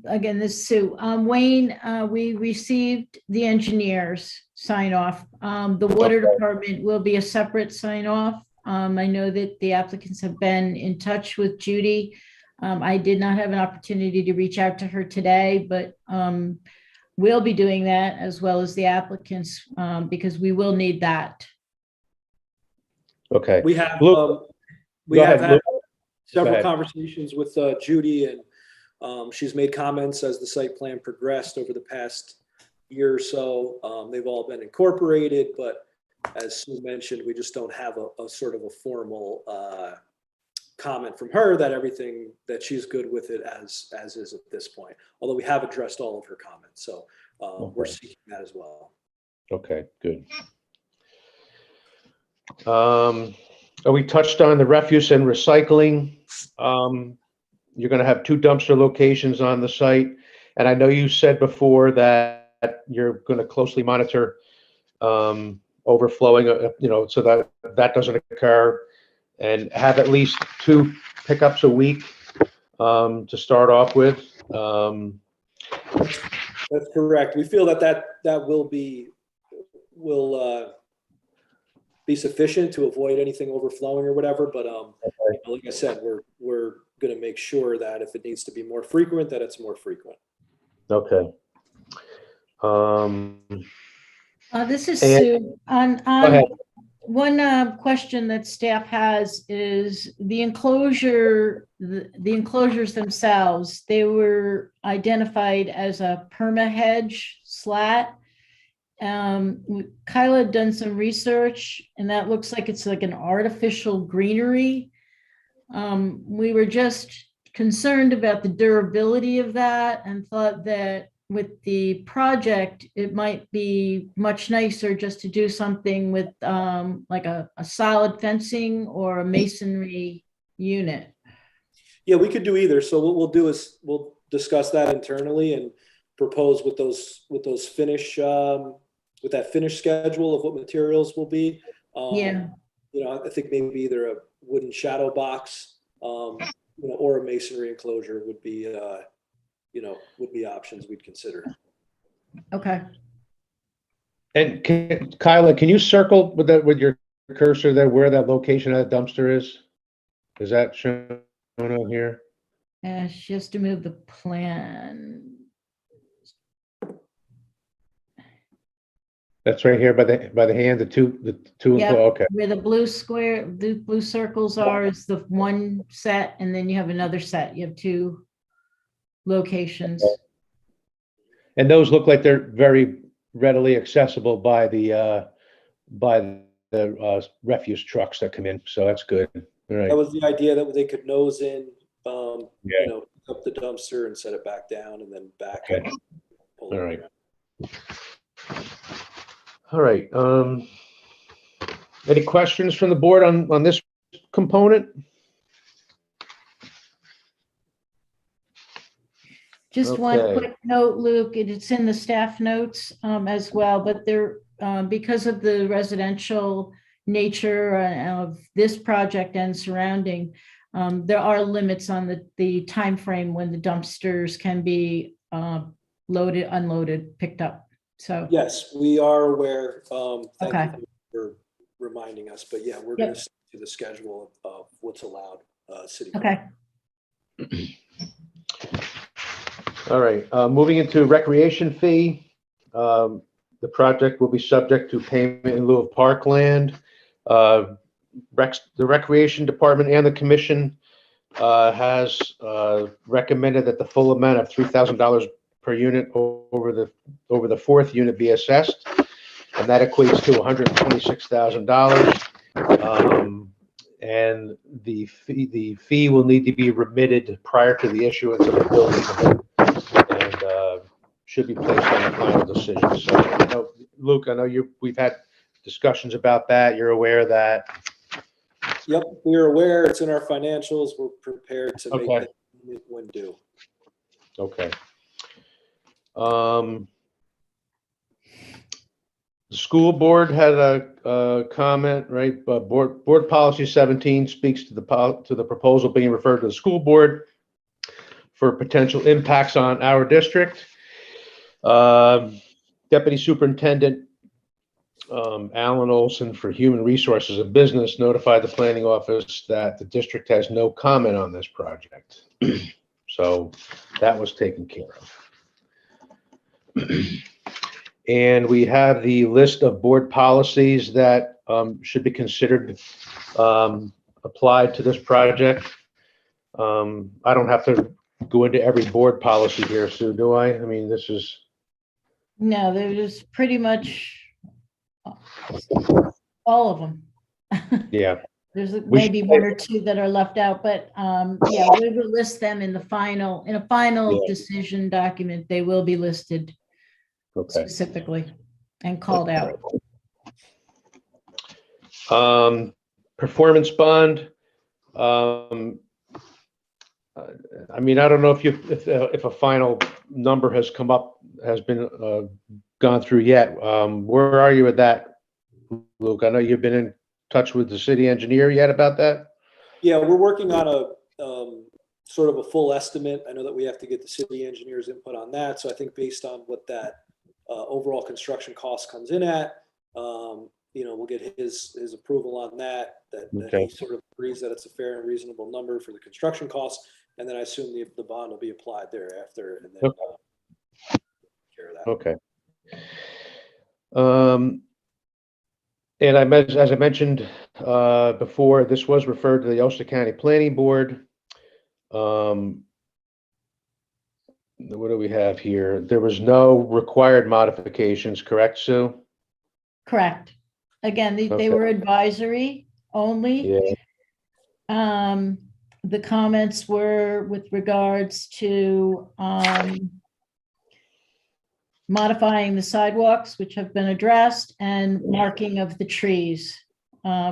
Again, this is Sue. Wayne, we received the engineers sign off. The water department will be a separate sign off. I know that the applicants have been in touch with Judy. I did not have an opportunity to reach out to her today, but we'll be doing that as well as the applicants because we will need that. Okay. We have Luke, had Luke. several conversations with Judy, and She's made comments as the site plan progressed over the past year or so. They've all been incorporated, but as Sue mentioned, we just don't have a sort of a formal comment from her that everything that she's good with it as is at this point. Although we have addressed all of her comments, so we're seeking that as well. Okay, good. We touched on the refuse and recycling. You're going to have 2 dumpster locations on the site, and I know you said before that you're going to closely monitor overflowing, so that that doesn't occur, and have at least 2 pickups a week to start off with. That's correct. We feel that will be sufficient to avoid anything overflowing or whatever. But like I said, we're going to make sure that if it needs to be more frequent, that it's more frequent. Okay. This is And- Sue. Go ahead. One question that staff has is the enclosure, the enclosures themselves, they were identified as a perma hedge slat. Kyla had done some research and that looks like it's like an artificial greenery. We were just concerned about the durability of that and thought that with the project, it might be much nicer just to do something with like a solid fencing or a masonry unit. Yeah, we could do either. So what we'll do is we'll discuss that internally and propose with those finish with that finish schedule of what materials will be. Yeah. I think maybe either a wooden shadow box, or a masonry enclosure would be options we'd consider. Okay. And Kyla, can you circle with your cursor there where that location of that dumpster is? Is that shown on here? She has to move the plan. That's right here by the hand, the two. Yeah, Okay. where the blue square, the blue circles are is the one set, and then you have another set. You have 2 locations. And those look like they're very readily accessible by the refuse trucks that come in. So that's good. All right. That was the idea, that they could nose in, Yeah. up the dumpster and set it back down and then back. Okay. And pull All it right. around. All right. Any questions from the board on this component? Just one Okay. quick note, Luke, it's in the staff notes as well, but there, because of the residential nature of this project and surrounding, there are limits on the time frame when the dumpsters can be loaded, unloaded, picked up. So Yes, we are aware. Thank Okay. you for reminding us, but yeah, we're going to do the schedule of what's allowed city. okay. All right. Moving into recreation fee. The project will be subject to payment in lieu of parkland. The Recreation Department and the Commission has recommended that the full amount of $3,000 per unit over the 4th unit be assessed, and that equates to $126,000. And the fee will need to be remitted prior to the issuance of the building permit, and should be placed on the final decision. So, Luke, I know we've had discussions about that. You're aware of that. Yep, we're aware. It's in our financials. We're prepared to make that when due. Okay. The school board had a comment, right? But board policy 17 speaks to the proposal being referred to the school board for potential impacts on our district. Deputy Superintendent Alan Olson for Human Resources and Business notified the planning office that the district has no comment on this project. So that was taken care of. And we have the list of board policies that should be considered applied to this project. I don't have to go into every board policy here, Sue, do I? I mean, this is, No, there's pretty much all of them. yeah, There's We maybe should- one or two that are left out, but yeah, we will list them in a final Yeah. decision document. They will be listed okay. specifically and called out. Performance bond. I mean, I don't know if a final number has been gone through yet. Where are you with that, Luke? I know you've been in touch with the city engineer yet about that? Yeah, we're working on a sort of a full estimate. I know that we have to get the city engineer's input on that. So I think based on what that overall construction cost comes in at, we'll get his approval on that Okay. he sort of agrees that it's a fair and reasonable number for the construction costs. And then I assume the bond will be applied thereafter, and then care of that. Okay. And as I mentioned before, this was referred to the Ulster County Planning Board. What do we have here? There was no required modifications, correct, Sue? Correct. Again, they Okay. were advisory only. Yeah. The comments were with regards to modifying the sidewalks, which have been addressed, and marking of the trees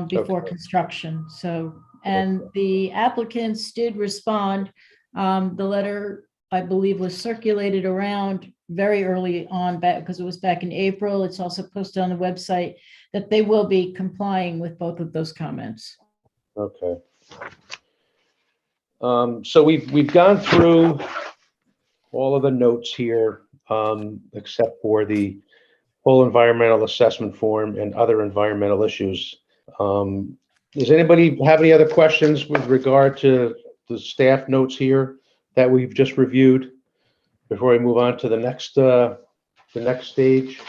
before Okay. construction. So, and the applicants did respond. The letter, I believe, was circulated around very early on, back because it was back in April. It's also posted on the website that they will be complying with both of those comments. Okay. So we've gone through all of the notes here, except for the full environmental assessment form and other environmental issues. Does anybody have any other questions with regard to the staff notes here that we've just reviewed before we move on to the next stage?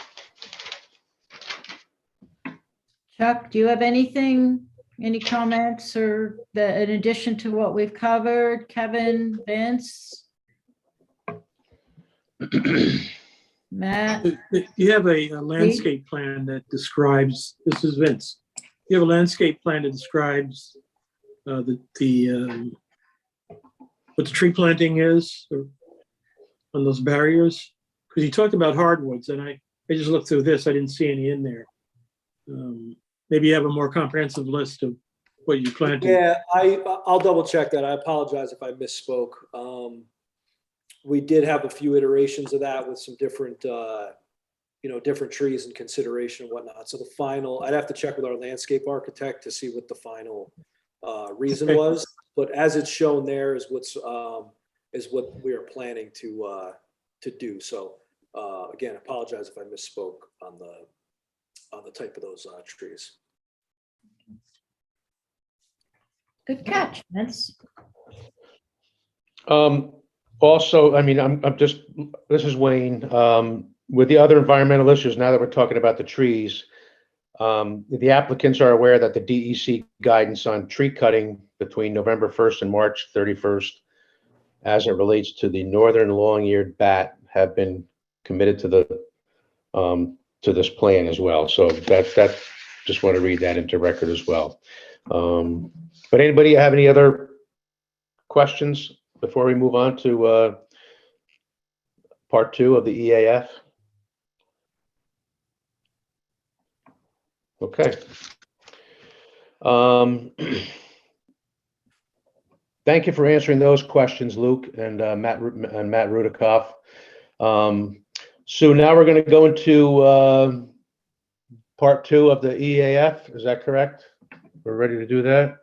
Chuck, do you have anything, any comments or in addition to what we've covered? Kevin, Vince? Matt? You have a landscape plan that describes, this is Vince. You have a landscape plan that describes what the tree planting is on those barriers. Because you talked about hardwoods, and I just looked through this, I didn't see any in there. Maybe you have a more comprehensive list of what you planted. Yeah, I'll double check that. I apologize if I misspoke. We did have a few iterations of that with some different, different trees in consideration and whatnot. So the final, I'd have to check with our landscape architect to see what the final reason Okay. was. But as it's shown there is what we are planning to do. So again, apologize if I misspoke on the type of those trees. Good catch, Vince. Also, I mean, this is Wayne, with the other environmental issues, now that we're talking about the trees, the applicants are aware that the DEC guidance on tree cutting between November 1st and March 31st, as it relates to the northern long-eared bat, have been committed to this plan as well. So that just want to read that into record as well. But anybody have any other questions before we move on to part 2 of the EAF? Okay. Thank you for answering those questions, Luke and Matt Rudikoff. So now we're going to go into part 2 of the EAF. Is that correct? We're ready to do that?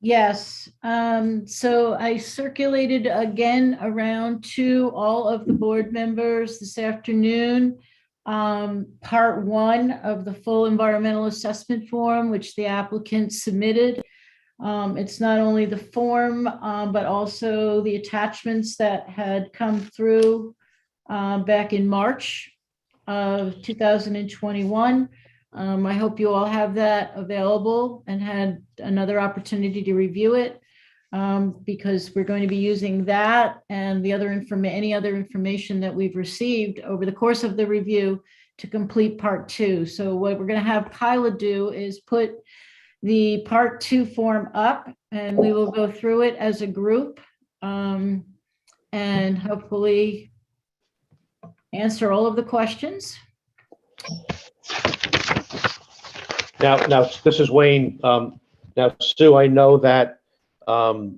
Yes, so I circulated again around to all of the board members this afternoon, part 1 of the full environmental assessment form, which the applicant submitted. It's not only the form, but also the attachments that had come through back in March of 2021. I hope you all have that available and had another opportunity to review it. because we're going to be using that and the other any other information that we've received over the course of the review to complete part 2. So what we're going to have Kyla do is put the part 2 form up, and we will go through it as a group, and hopefully answer all of the questions. Now, this is Wayne. Now, Sue, I know that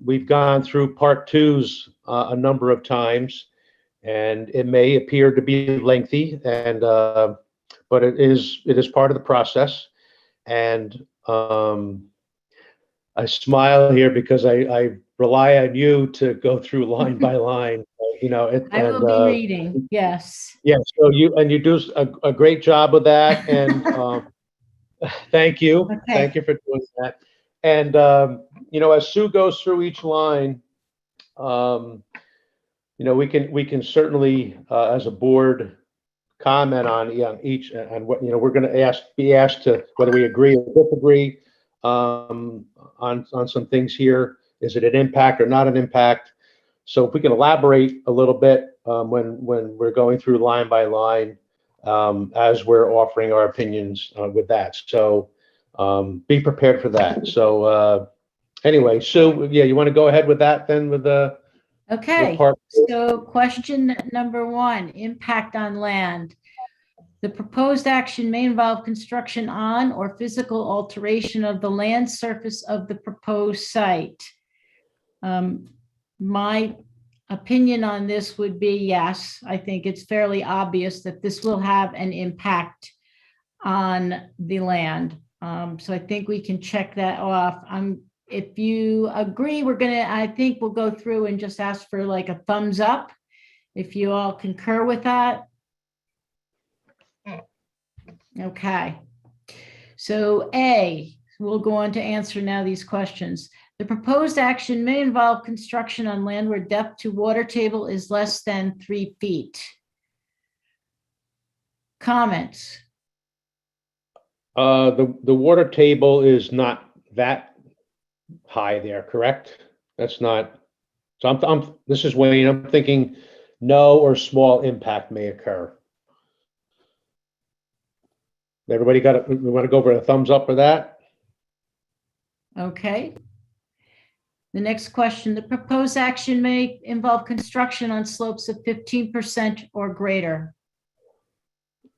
we've gone through part 2s a number of times, and it may appear to be lengthy, and but it is part of the process. And I smile here because I rely on you to go through line by line. You know, I will be reading. Yes. Yeah. So you do a great job with that, and thank you. Okay. Thank you for doing that. And you know, as Sue goes through each line, you know, we can certainly as a board comment on each, and what, you know, we're going to be asked to whether we agree or disagree on some things here. Is it an impact or not an impact? So if we can elaborate a little bit when we're going through line by line, as we're offering our opinions with that. So be prepared for that. So anyway, Sue, yeah, you want to go ahead with that then with the Okay. part? So question number 1, impact on land. The proposed action may involve construction on or physical alteration of the land surface of the proposed site. My opinion on this would be yes. I think it's fairly obvious that this will have an impact on the land. So I think we can check that off. If you agree, I think we'll go through and just ask for like a thumbs up. If you all concur with that. Okay. So A, we'll go on to answer now these questions. The proposed action may involve construction on land where depth to water table is less than 3 feet. Comments? The water table is not that high there, correct? That's not. So this is Wayne. I'm thinking no or small impact may occur. Everybody got it? We want to go for a thumbs up for that? Okay. The next question, the proposed action may involve construction on slopes of 15% or greater.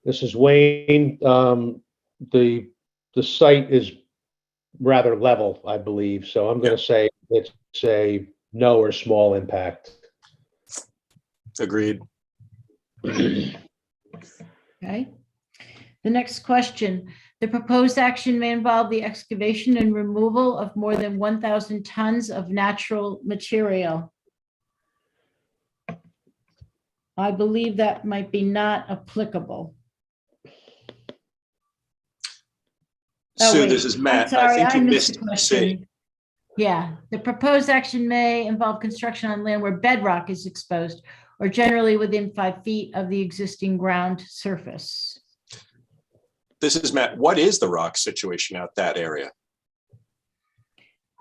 This is Wayne. The site is rather level, I believe. So I'm going to say it's a no or small impact. Agreed. Okay. The next question, the proposed action may involve the excavation and removal of more than 1,000 tons of natural material. I believe that might be not applicable. Sue, wait. this is Matt. I'm sorry, I think you missed missed the question. C. Yeah, the proposed action may involve construction on land where bedrock is exposed or generally within 5 feet of the existing ground surface. This is Matt. What is the rock situation out that area?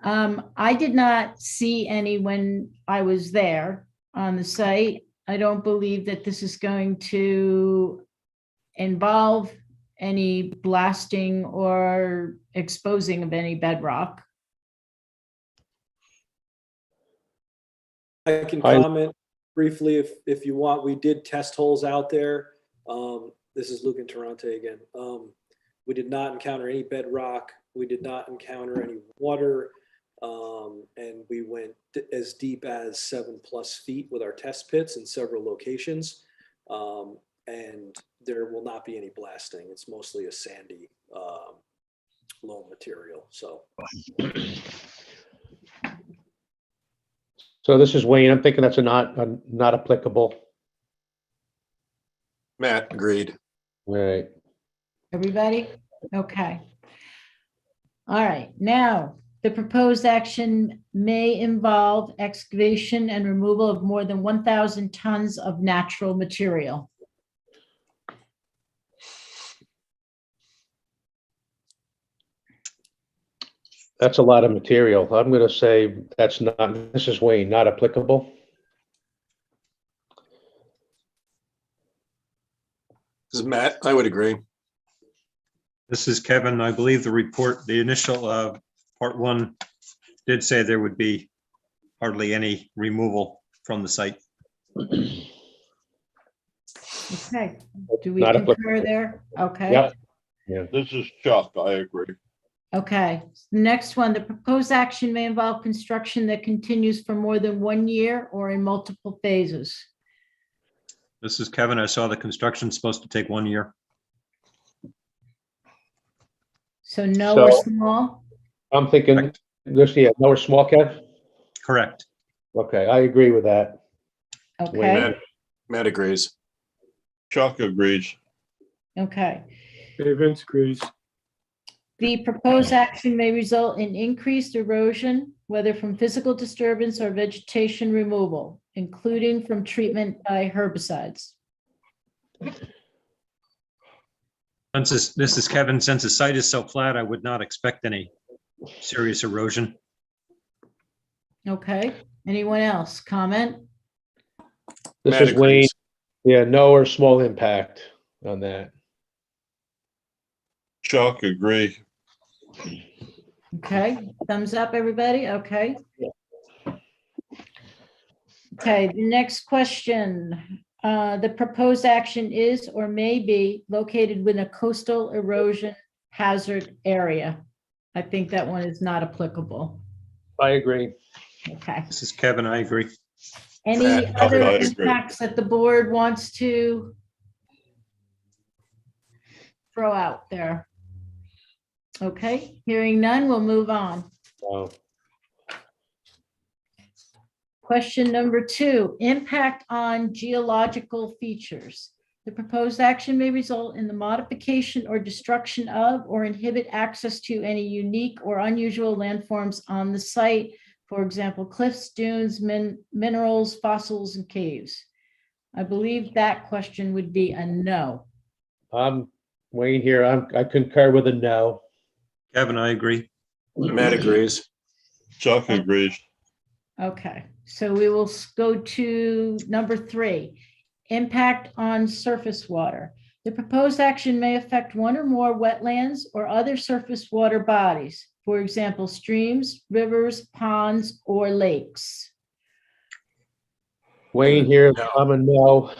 I did not see any when I was there on the site. I don't believe that this is going to involve any blasting or exposing of any bedrock. I can comment briefly if you want. We did test holes out there. This is Luke and Tarante again. We did not encounter any bedrock. We did not encounter any water. And we went as deep as 7+ feet with our test pits in several locations. And there will not be any blasting. It's mostly a sandy loam material. So this is Wayne. I'm thinking that's not applicable. Matt, agreed. All right. Everybody? Okay. All right. Now, the proposed action may involve excavation and removal of more than 1,000 tons of natural material. That's a lot of material. I'm going to say that's not, this is Wayne, not applicable. This is Matt. I would agree. This is Kevin. I believe the report, the initial part one did say there would be hardly any removal from the site. Okay, do we Not concur applicable. there? Okay. Yep. Yeah. This is Chuck. I agree. Okay, next one, the proposed action may involve construction that continues for more than 1 year or in multiple phases. This is Kevin. I saw the construction's supposed to take 1 year. So no or So- small? I'm thinking Correct. this, yeah, no or small, Kev? Correct. Okay, I agree with that. Okay, Matt agrees. Chuck agrees. okay. Okay, Vince agrees. The proposed action may result in increased erosion, whether from physical disturbance or vegetation removal, including from treatment by herbicides. This is Kevin. Since the site is so flat, I would not expect any serious erosion. Okay, anyone else comment? This Matt is Wayne. agrees. Yeah, no or small impact on that. Chuck agree. Okay, thumbs up, everybody, okay. Okay, the next question. The proposed action is or may be located within a coastal erosion hazard area. I think that one is not applicable. I agree. Okay. This is Kevin. I agree. Any Matt, other I agree. impacts that the board wants to throw out there? Okay, hearing none, we'll move on. Oh, Question number 2, impact on geological features. The proposed action may result in the modification or destruction of or inhibit access to any unique or unusual landforms on the site. For example, cliffs, dunes, minerals, fossils, and caves. I believe that question would be a no. I'm Wayne here. I concur with a no. Kevin, I agree. Matt agrees. Chuck agrees. Okay, so we will go to number 3, impact on surface water. The proposed action may affect one or more wetlands or other surface water bodies, for example, streams, rivers, ponds, or lakes. Wayne here. No. I'm a no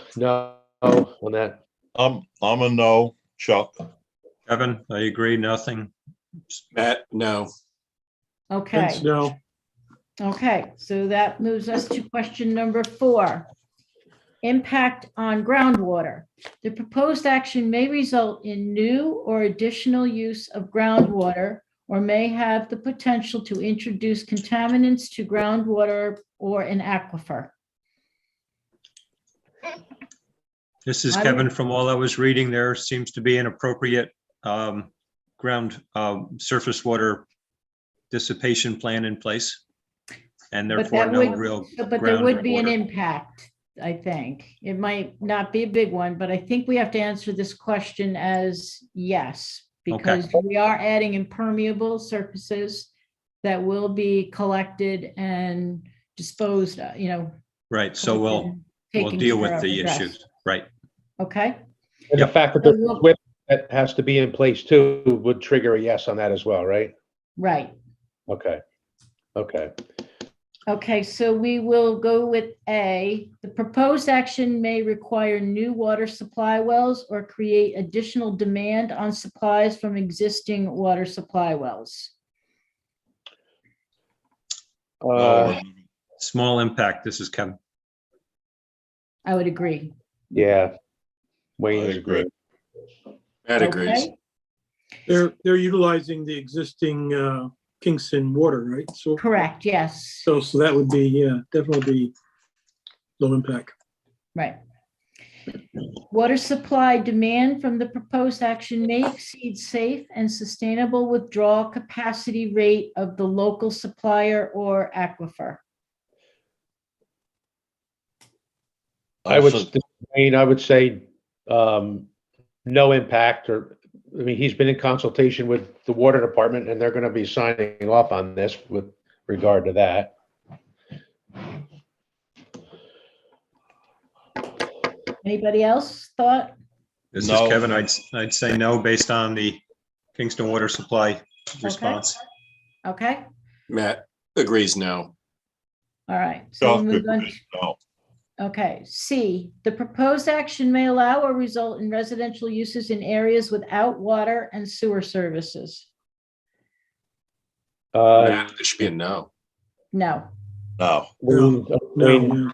on that. I'm a no. Chuck. Kevin, I agree. Nothing. Matt, no. Okay. Vince, no. Okay, so that moves us to question number 4. Impact on groundwater. The proposed action may result in new or additional use of groundwater or may have the potential to introduce contaminants to groundwater or an aquifer. This is I Kevin. would- From all I was reading, there seems to be an appropriate ground surface water dissipation plan in place. And But therefore that no would, real but there would be an groundwater. impact, I think. It might not be a big one, but I think we have to answer this question as yes, because we are adding impermeable surfaces that will be collected and disposed, Right, so we'll taken deal care with of, the addressed. issues. Right. Okay, And the Yep. fact that So the we'll- width that has to be in place too would trigger a yes on that as well, right? right. Okay. Okay. Okay, so we will go with A. The proposed action may require new water supply wells or create additional demand on supplies from existing water supply wells. Small impact. This is Kevin. I would agree. Yeah. Wayne I is agree. great. Matt agrees. Okay, They're utilizing the existing Kingston water, right? So correct, yes, so that would be, yeah, definitely be low impact. right. Water supply demand from the proposed action may exceed safe and sustainable withdrawal capacity rate of the local supplier or aquifer. I would say no impact or I mean, he's been in consultation with the water department and they're going to be signing off on this with regard to that. Anybody else thought? This is No. Kevin. I'd say no based on the Kingston Water Supply response. Okay, Matt agrees no. all right. So we'll move on. No. Okay, C, the proposed action may allow or result in residential uses in areas without water and sewer services. Matt, there should be a no. No, No. No.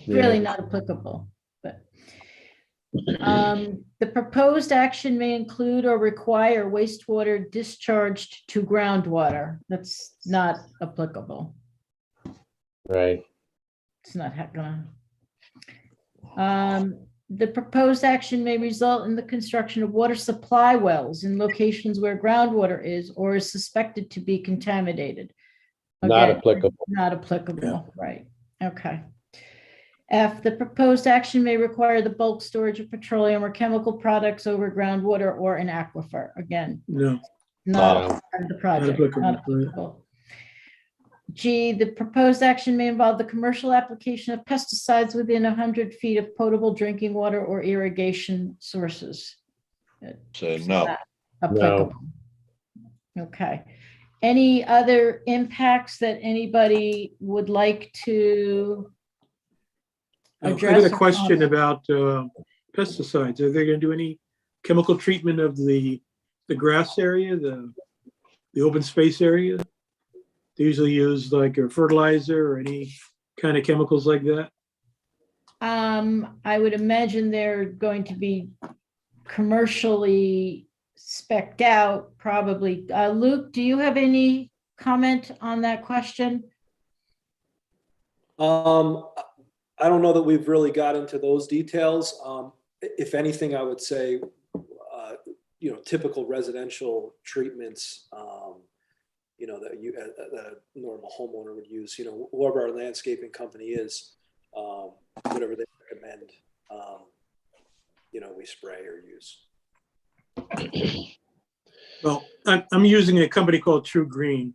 really not applicable, but. The proposed action may include or require wastewater discharged to groundwater. That's not applicable. Right. It's not gonna. The proposed action may result in the construction of water supply wells in locations where groundwater is or is suspected to be contaminated. Not Again, applicable. Not applicable, right? Okay. F, the proposed action may require the bulk storage of petroleum or chemical products over groundwater or an aquifer. Again, No. not part of the project. applicable, Not right. applicable. G, the proposed action may involve the commercial application of pesticides within 100 feet of potable drinking water or irrigation sources. Say It's no. not applicable. Okay. Any other impacts that anybody would like to I address? had a or question comment? about pesticides. Are they going to do any chemical treatment of the grass area, the open space area? They usually use like a fertilizer or any kind of chemicals like that. I would imagine they're going to be commercially spec'd out, probably. Luke, do you have any comment on that question? I don't know that we've really got into those details. If anything, I would say, typical residential treatments, that a normal homeowner would use, whoever our landscaping company is, whatever they recommend, we spray or use. Well, I'm using a company called True Green,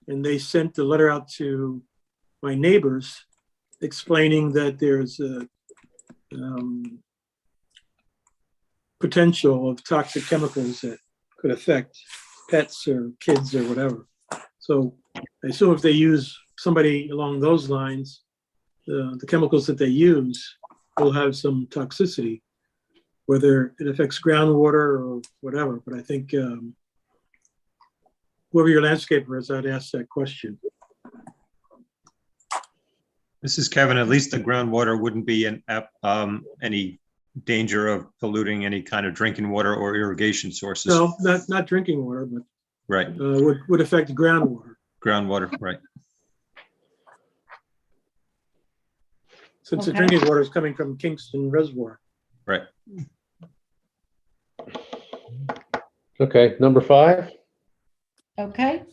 and they sent a letter out to my neighbors explaining that there's a potential of toxic chemicals that could affect pets or kids or whatever. So I assume if they use somebody along those lines, the chemicals that they use will have some toxicity, whether it affects groundwater or whatever. But I think whoever your landscaper is, I'd ask that question. This is Kevin. At least the groundwater wouldn't be in any danger of polluting any kind of drinking water or irrigation sources. No, not drinking water, but Right. would affect groundwater. Groundwater, right. Since the Okay. drinking water is coming from Kingston Reservoir. Right. Okay, number 5. Okay.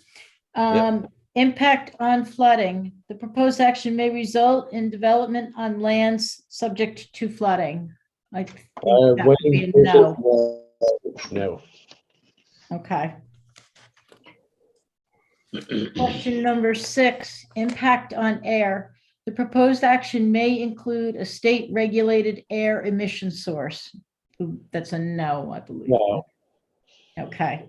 Impact on flooding. The proposed action may result in development on lands subject to flooding. I think that would be a no. No. Okay. Question number 6, impact on air. The proposed action may include a state-regulated air emission source. That's a no, I believe. No. Okay.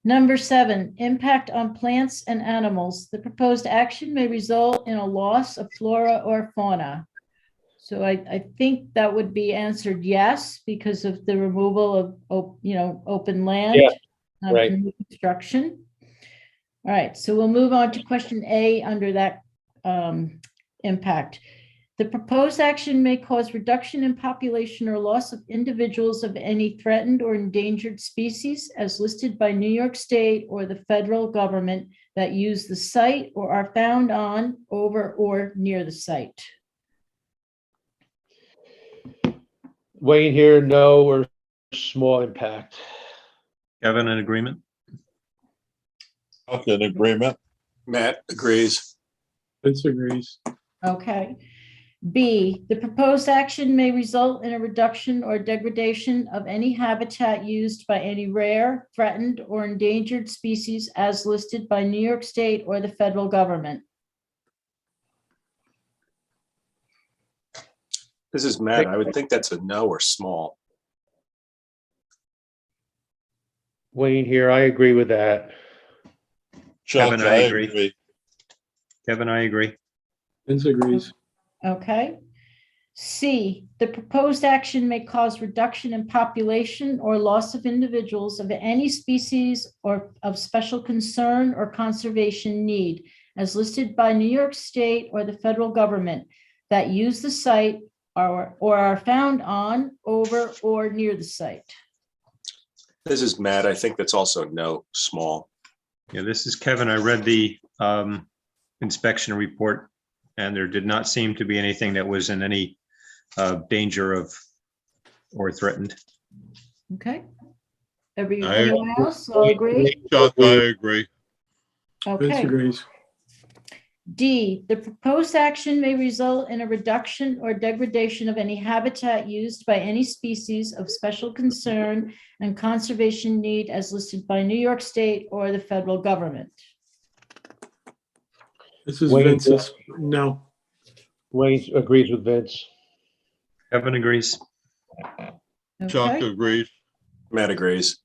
Number 7, impact on plants and animals. The proposed action may result in a loss of flora or fauna. So I think that would be answered yes, because of the removal of, open land. Yeah, right. From new construction. All right, so we'll move on to question A under that impact. The proposed action may cause reduction in population or loss of individuals of any threatened or endangered species as listed by New York State or the federal government that use the site or are found on, over, or near the site. Wayne here, no or small impact. Kevin, in agreement? Okay, in agreement. Matt agrees. Vince agrees. Okay. B, the proposed action may result in a reduction or degradation of any habitat used by any rare, threatened, or endangered species as listed by New York State or the federal government. This is Matt. I would think that's a no or small. Wayne here, I agree with that. Kevin, I agree. Kevin, I agree. Vince agrees. Okay. C, the proposed action may cause reduction in population or loss of individuals of any species or of special concern or conservation need as listed by New York State or the federal government that use the site or are found on, over, or near the site. This is Matt. I think that's also no, small. Yeah, this is Kevin. I read the inspection report, and there did not seem to be anything that was in any danger of or threatened. Okay. Anyone else all agree? Chuck, I agree. Vince Okay. agrees. D, the proposed action may result in a reduction or degradation of any habitat used by any species of special concern and conservation need as listed by New York State or the federal government. This is Wayne, Vince's, no. Wayne agrees with Vince. Kevin agrees. Chuck Okay. agrees. Matt agrees.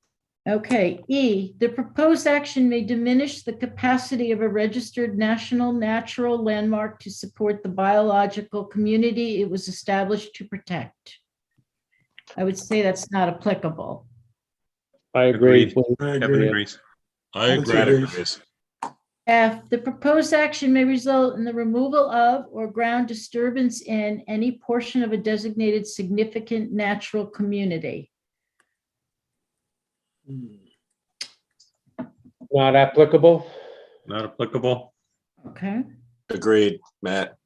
Okay. E, the proposed action may diminish the capacity of a registered national natural landmark to support the biological community it was established to protect. I would say that's not applicable. I agree. Agreed. I Kevin agree. agrees. I Vince agree. Matt agrees. agrees. F, the proposed action may result in the removal of or ground disturbance in any portion of a designated significant natural community. Not applicable. Not applicable. Okay, Agreed, Matt.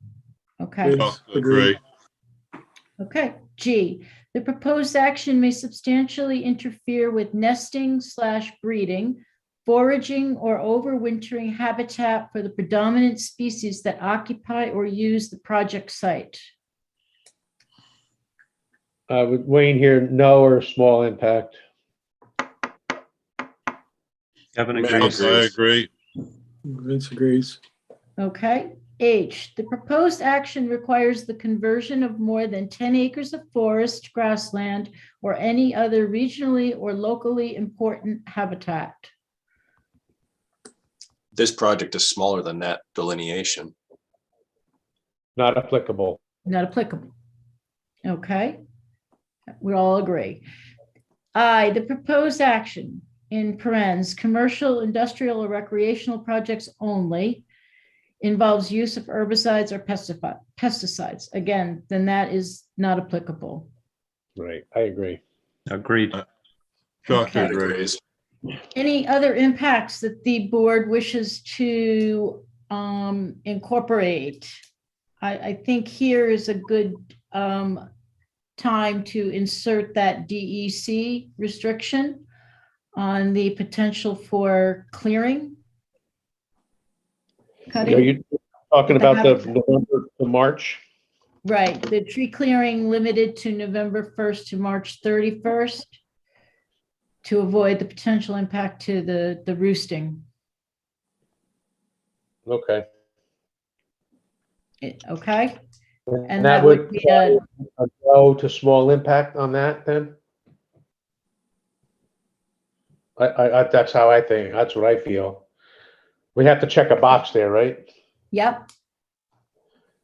okay, Vince Chuck agrees. agree. okay. G, the proposed action may substantially interfere with nesting / breeding, foraging, or overwintering habitat for the predominant species that occupy or use the project site. With Wayne here, no or small impact. Kevin Matt agrees. I agree. Vince agrees. Okay. H, the proposed action requires the conversion of more than 10 acres of forest, grassland, or any other regionally or locally important habitat. This project is smaller than that delineation. Not applicable. Not applicable. Okay. We all agree. I, the proposed action in parens, commercial, industrial, or recreational projects only involves use of herbicides or pesticides. Again, then that is not applicable. Right. I agree. Agreed. Chuck Okay. Matt agrees. agrees. Any other impacts that the board wishes to incorporate? I think here is a good time to insert that DEC restriction on the potential for clearing. Are Cutting, you talking The about the habitat. November to March? right, the tree clearing limited to November 1st to March 31st to avoid the potential impact to the roosting. Okay. Okay, and And that would be a, a no to small impact on that then? That's how I think. That's what I feel. We have to check a box there, right? yep,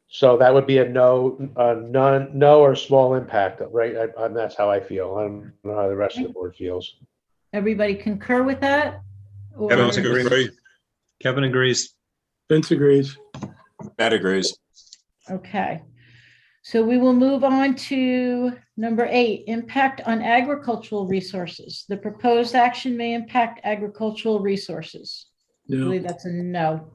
So that would be a no, none, no or small impact, right? And that's how I feel. I don't know how the rest of the board feels. everybody concur with that? Or- Kevin Chuck agrees. agrees. Kevin agrees. Vince agrees. Matt agrees. Okay, so we will move on to number 8, impact on agricultural resources. The proposed action may impact agricultural resources. I No. believe that's a no.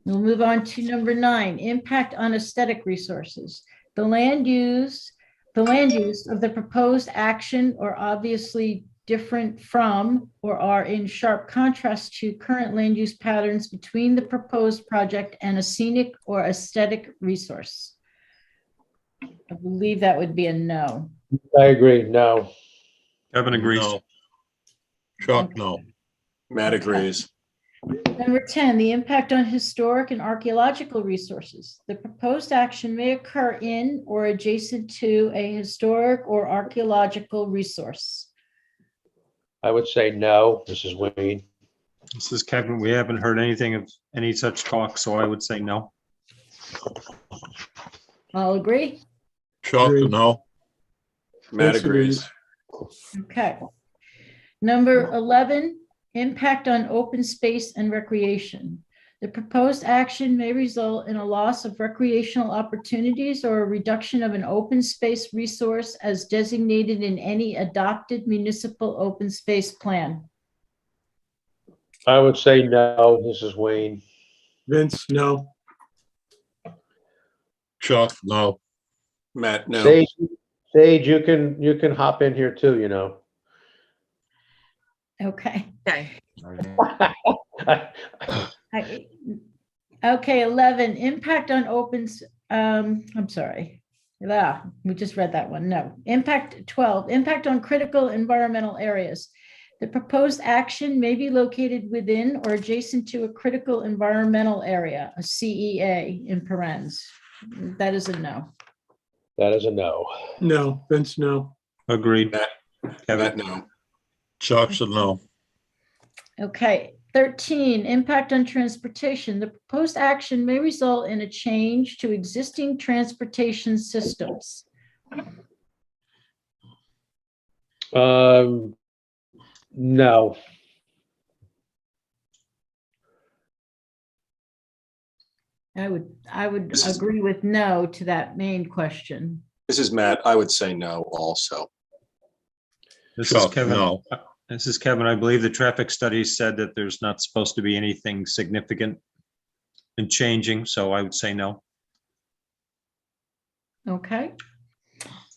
We'll move on to number 9, impact on aesthetic resources. The land use of the proposed action or obviously different from or are in sharp contrast to current land use patterns between the proposed project and a scenic or aesthetic resource. I believe that would be a no. I agree, no. Kevin agrees. No. Chuck, no. Matt agrees. Number 10, the impact on historic and archaeological resources. The proposed action may occur in or adjacent to a historic or archaeological resource. I would say no. This is Wayne. This is Kevin. We haven't heard anything of any such talk, so I would say no. All agree? Chuck, Agree. no. Matt Vince agrees. Okay. Number 11, impact on open space and recreation. The proposed action may result in a loss of recreational opportunities or a reduction of an open space resource as designated in any adopted municipal open space plan. I would say no. This is Wayne. Vince, no. Chuck, no. Matt, no. Sage, you can hop in here too, you know. Okay. Okay. Okay, 11, impact on I'm sorry. We just read that one. No. 12, impact on critical environmental areas. The proposed action may be located within or adjacent to a critical environmental area, a CEA in parentheses. That is a no. That is a no. No. Vince, no. Agreed. Matt, Kevin. no. Chuck's a no. Okay, 13, impact on transportation. The proposed action may result in a change to existing transportation systems. No. I would This is- agree with no to that main question. This is Matt. I would say no also. This is Chuck, Kevin. no. This is Kevin. I believe the traffic study said that there's not supposed to be anything significant in changing, so I would say no. Okay.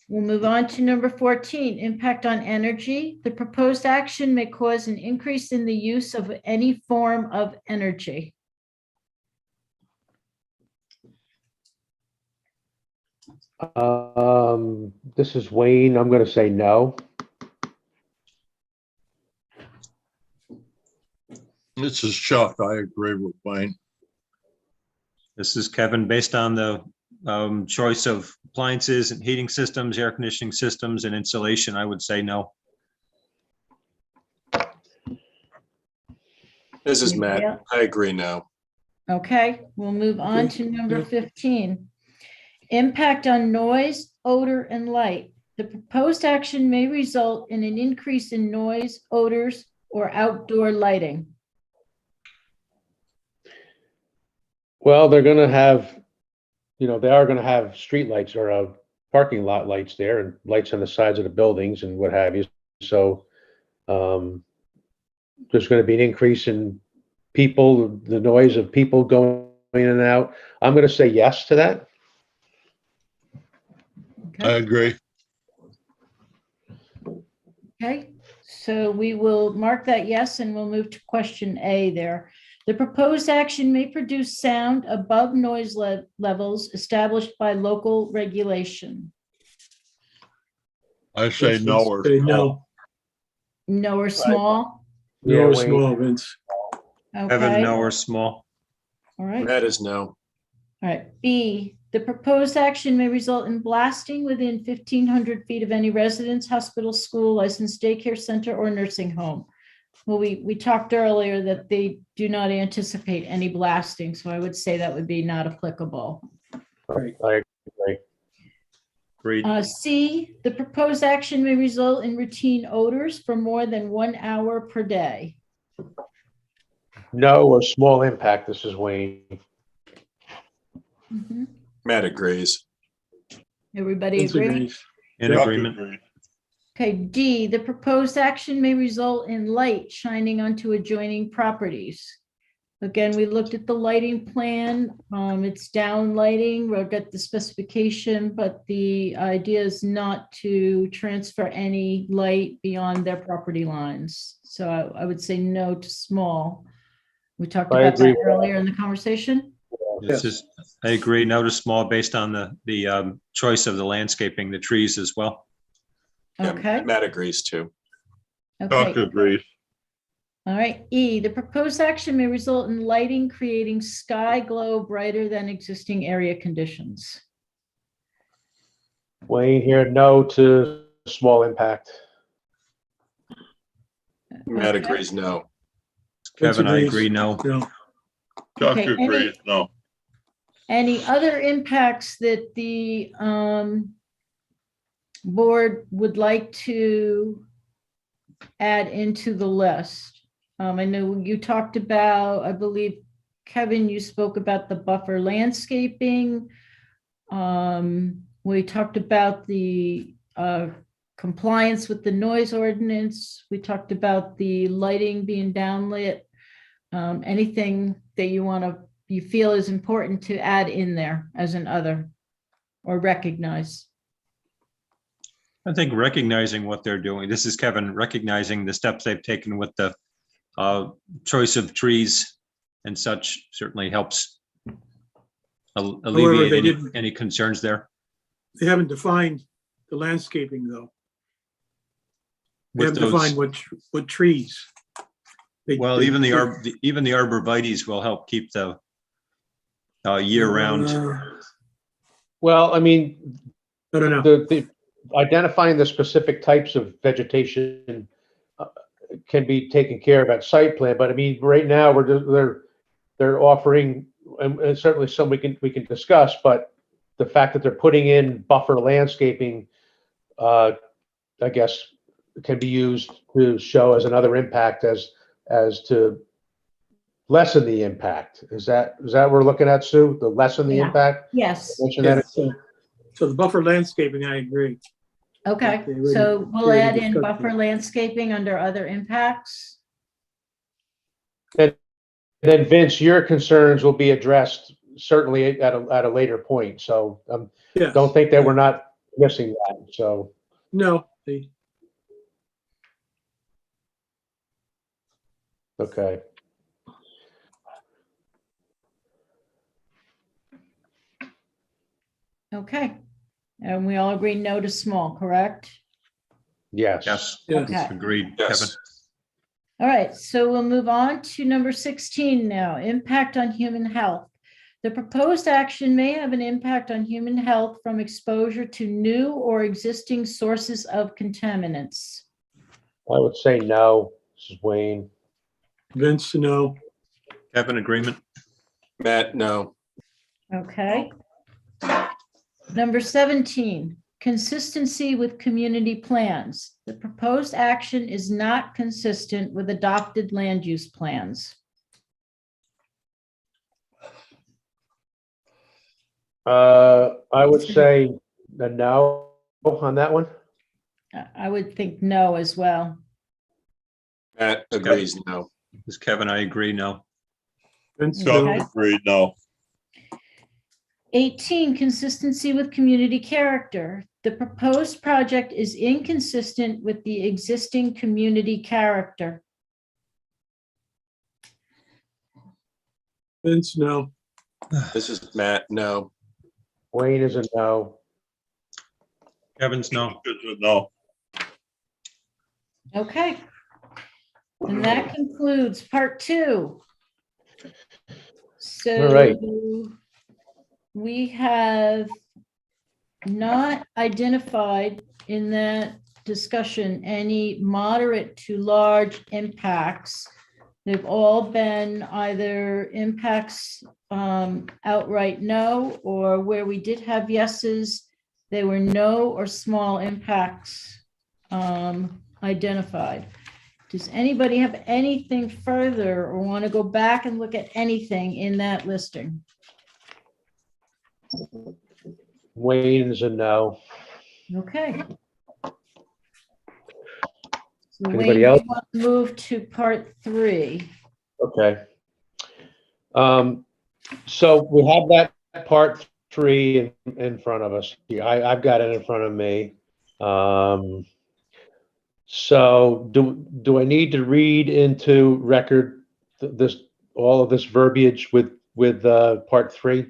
We'll move on to number 14, impact on energy. The proposed action may cause an increase in the use of any form of energy. This is Wayne. I'm going to say no. This is Chuck. I agree with Wayne. This is Kevin. Based on the choice of appliances and heating systems, air conditioning systems, and insulation, I would say no. This is Anybody Matt. else? I agree no. Okay, we'll move on to number 15. Impact on noise, odor, and light. The proposed action may result in an increase in noise, odors, or outdoor lighting. Well, they're going to have, they are going to have street lights or parking lot lights there and lights on the sides of the buildings and what have you. So there's going to be an increase in people, the noise of people going in and out. I'm going to say yes to that. I agree. Okay, so we will mark that yes, and we'll move to question A there. The proposed action may produce sound above noise levels established by local regulation. I say no or Say small. no. No or small? No Yeah, or Wayne. small, Vince. Kevin, Okay, no all or small. right. Matt is no. All right, B, the proposed action may result in blasting within 1,500 feet of any residence, hospital, school, licensed daycare center, or nursing home. Well, we talked earlier that they do not anticipate any blasting, so I would say that would be not applicable. I agree. Agreed. C, the proposed action may result in routine odors for more than 1 hour per day. No or small impact. This is Wayne. Mhm. Matt agrees. Everybody Vince agree? agrees. In Chuck agreement. agrees. Okay, D, the proposed action may result in light shining onto adjoining properties. Again, we looked at the lighting plan. It's down lighting. We'll get the specification, but the idea is not to transfer any light beyond their property lines. So I would say no to small. We talked I about that agree. earlier in the conversation. This is, I agree, no to small based on the choice of the landscaping, the trees as well. Yeah, Okay. Matt agrees too. Okay. agrees. All right, E, the proposed action may result in lighting creating sky glow brighter than existing area conditions. Wayne here, no to small impact. Matt Okay. agrees no. Kevin, I agrees. agree, no. No. Okay, no. any other impacts that the board would like to add into the list? I know you talked about, I believe, Kevin, you spoke about the buffer landscaping. We talked about the compliance with the noise ordinance. We talked about the lighting being downlit. Anything that you feel is important to add in there as an other or recognize? I think recognizing what they're doing, this is Kevin, recognizing the steps they've taken with the choice of trees and such certainly helps alleviate any concerns there. They haven't defined the landscaping, though. They With haven't those, defined what trees. well, even the arborvitae's will help keep the year-round. Well, I mean, I don't know. the identifying the specific types of vegetation can be taken care of at site plan, but I mean, right now they're offering, and certainly some we can discuss, but the fact that they're putting in buffer landscaping, I guess, can be used to show as another impact as to lessen the impact. Is that what we're looking at, Sue? The lessen the Yeah. impact? Yes. Mention that. So the buffer landscaping, I agree. Okay, They already- so they we'll already add in discussed buffer that. landscaping under other impacts. And then Vince, your concerns will be addressed certainly at a later point. So Yes. don't think that we're not missing that. So, No, okay. Okay, and we all agree no to small, correct? Yes. Yes, Okay. agreed, Kevin. Yes. All right, so we'll move on to number 16 now, impact on human health. The proposed action may have an impact on human health from exposure to new or existing sources of contaminants. I would say no. This is Wayne. Vince, no. Kevin, agreement? Matt, no. Okay. Number 17, consistency with community plans. The proposed action is not consistent with adopted land use plans. I would say a no on that one. I would think no as well. Matt agrees no. This is Kevin, I agree, no. Vince, Okay. no. Agreed, no. 18, consistency with community character. The proposed project is inconsistent with the existing community character. Vince, no. This is Matt, no. Wayne is a no. Kevin's no. No. Okay. And that concludes part 2. So All right. we have not identified in that discussion any moderate to large impacts. They've all been either impacts outright no, or where we did have yeses, they were no or small impacts identified. Does anybody have anything further or want to go back and look at anything in that listing? Wayne is a no. Okay. So Anybody Wayne, else? you want to move to part 3. Okay. So we have that part 3 in front of us here. I've got it in front of me. So do I need to read into record all of this verbiage with part 3?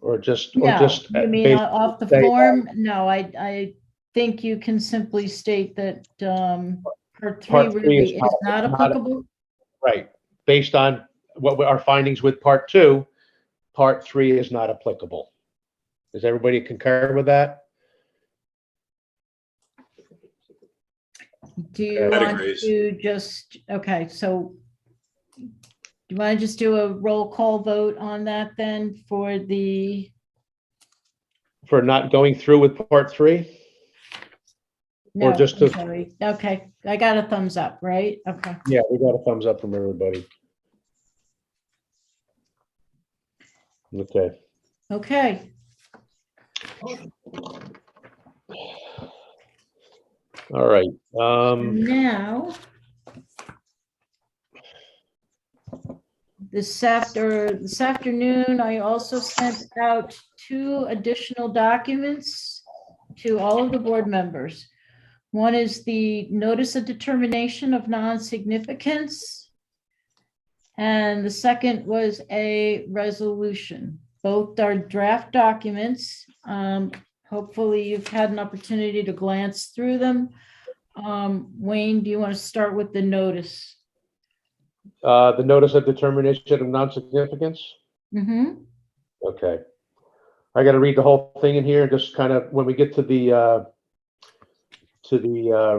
Or just No, you mean basically off the say that- form? No, I think you can simply state that part 3 Part 3 really is is not applicable. Right, based on our findings with part 2, part 3 is not applicable. Does everybody concur with that? Do you That want agrees. to just, okay, so do you want to just do a roll call vote on that then for not going through with part 3? no, just I'm to- sorry. Okay, I got a thumbs up, right? Okay. Yeah, we got a thumbs up from everybody. Okay. Okay, All right. now this afternoon, I also sent out 2 additional documents to all of the board members. One is the notice of determination of non-significance. And the second was a resolution. Both are draft documents. Hopefully you've had an opportunity to glance through them. Wayne, do you want to start with the notice? The notice of determination of non-significance? Mm-hmm. Okay. I got to read the whole thing in here, just kind of, when we get to the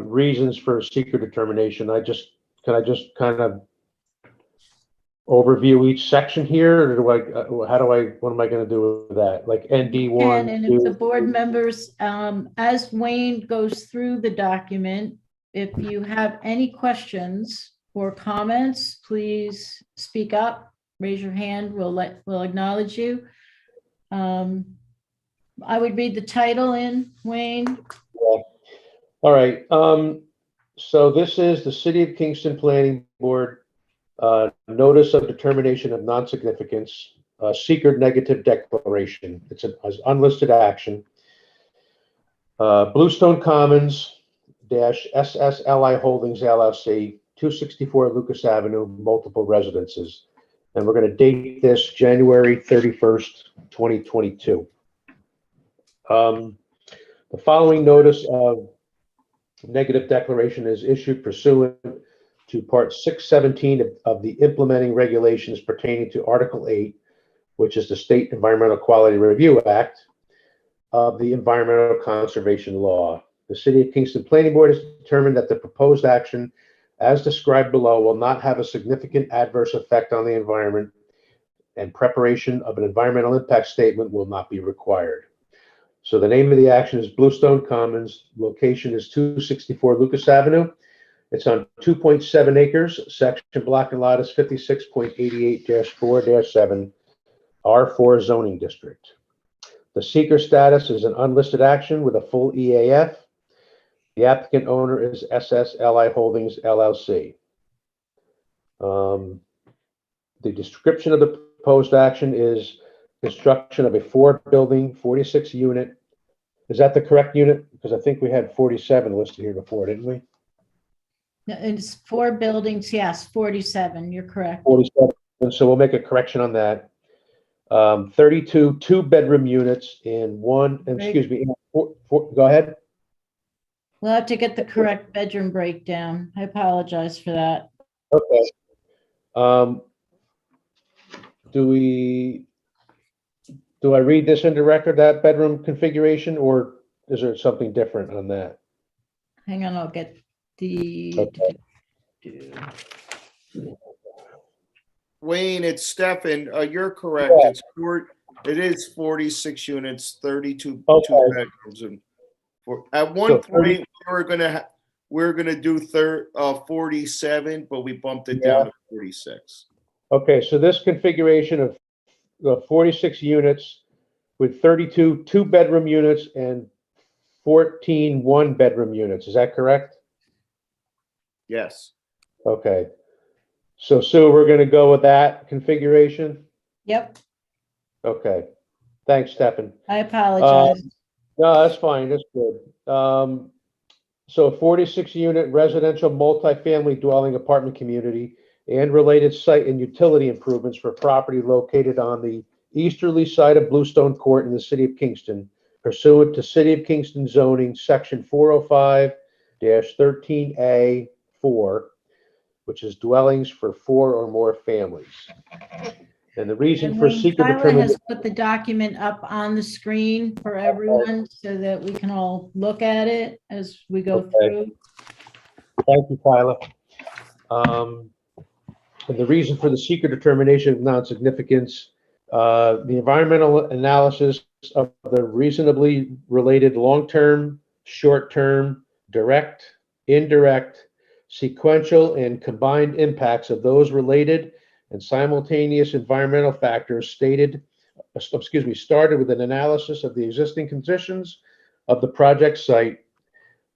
reasons for secret determination, can I just kind of overview each section here, or what am I going to do with that? Like ND1, And if the board members, as Wayne goes through the document, if you have any questions or comments, please speak up, raise your hand, we'll acknowledge you. I would read the title in, Wayne. Yeah. All right. So this is the City of Kingston Planning Board notice of determination of non-significance, secret negative declaration. It's an unlisted action. Bluestone Commons SSLI Holdings LLC, 264 Lucas Avenue, multiple residences. And we're going to date this January 31st, 2022. The following notice of negative declaration is issued pursuant to Part 617 of the implementing regulations pertaining to Article 8, which is the State Environmental Quality Review Act of the Environmental Conservation Law. The City of Kingston Planning Board has determined that the proposed action, as described below, will not have a significant adverse effect on the environment, and preparation of an environmental impact statement will not be required. So the name of the action is Bluestone Commons. Location is 264 Lucas Avenue. It's on 2.7 acres. Section block and lot is 56.88-4-7, R4 zoning district. The seeker status is an unlisted action with a full EAF. The applicant owner is SSLI Holdings LLC. The description of the proposed action is construction of a 4-building, 46-unit. Is that the correct unit? Because I think we had 47 listed here before, didn't we? No, it's 4 buildings, yes, 47, you're correct. 47. So we'll make a correction on that. 32 2-bedroom units in one, excuse me, go ahead. We'll have to get the correct bedroom breakdown. I apologize for that. Okay. Do I read this into record, that bedroom configuration, or is there something different on that? Hang on, I'll get the. Okay. Wayne, it's Stefan. You're correct. Yeah. It is 46 units, 32 Okay. 2 bedrooms, and at one So point we were gonna do 47, but we bumped it down to 46. Okay, so this configuration of 46 units with 32 2-bedroom units and 14 1-bedroom units. Is that correct? Yes. Okay. So Sue, we're going to go with that configuration? Yep, Okay. Thanks, Stefan. I apologize. No, that's fine. That's good. So 46-unit residential multifamily dwelling apartment community and related site and utility improvements for property located on the easterly side of Bluestone Court in the city of Kingston pursuant to City of Kingston zoning, section 405-13A4, which is dwellings for 4 or more families. And the reason And for Wayne, seeker Kyla determination. has put the document up on the screen for everyone so that we can all look at it as we go Okay. through. Thank you, Kyla. And the reason for the seeker determination of non-significance, the environmental analysis of the reasonably related long-term, short-term, direct, indirect, sequential, and combined impacts of those related and simultaneous environmental factors started with an analysis of the existing conditions of the project site.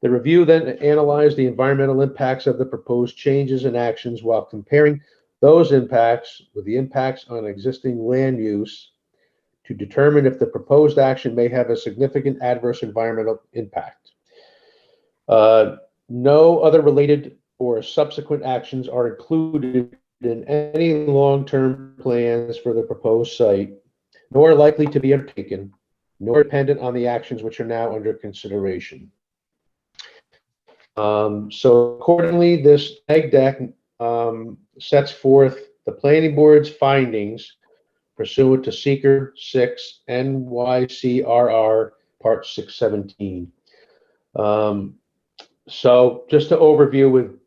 The review then analyzed the environmental impacts of the proposed changes and actions while comparing those impacts with the impacts on existing land use to determine if the proposed action may have a significant adverse environmental impact. No other related or subsequent actions are included in any long-term plans for the proposed site, nor likely to be undertaken, nor dependent on the actions which are now under consideration. So accordingly, this ag deck sets forth the planning board's findings pursuant to Seeker 6 NYCRR Part 617. So just to overview with,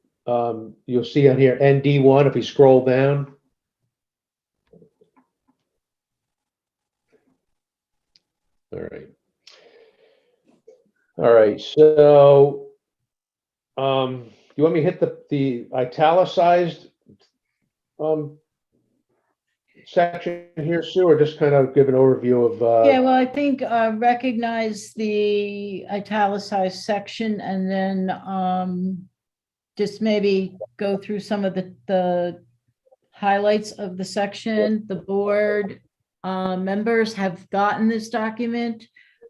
you'll see on here ND1 if we scroll down. All right, so you want me to hit the italicized section here, Sue, or just kind of give an overview of? Yeah, well, I think recognize the italicized section and then just maybe go through some of the highlights of the section. The board members have gotten this document.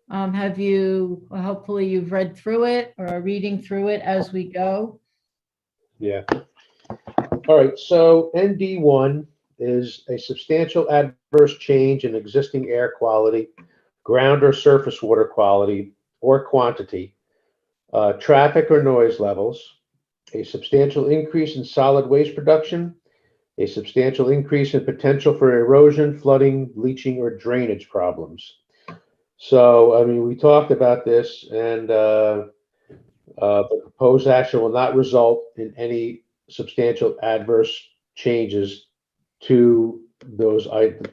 Have you, hopefully you've read through it or are reading through it as we go. Yeah. All right, so ND1 is a substantial adverse change in existing air quality, ground or surface water quality or quantity, traffic or noise levels, a substantial increase in solid waste production, a substantial increase in potential for erosion, flooding, leaching, or drainage problems. So, I mean, we talked about this, and the proposed action will not result in any substantial adverse changes to those items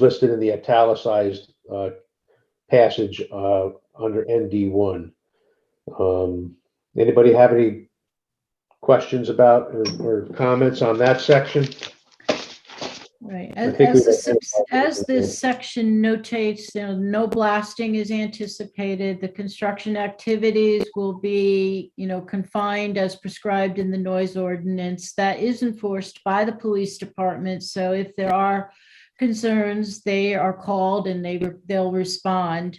listed in the italicized passage under ND1. Anybody have any questions about or comments on that section? Right, I think as this section notates, no blasting is anticipated. The construction activities will be, confined as prescribed in the noise ordinance. That is enforced by the police department. So if there are concerns, they are called and they'll respond.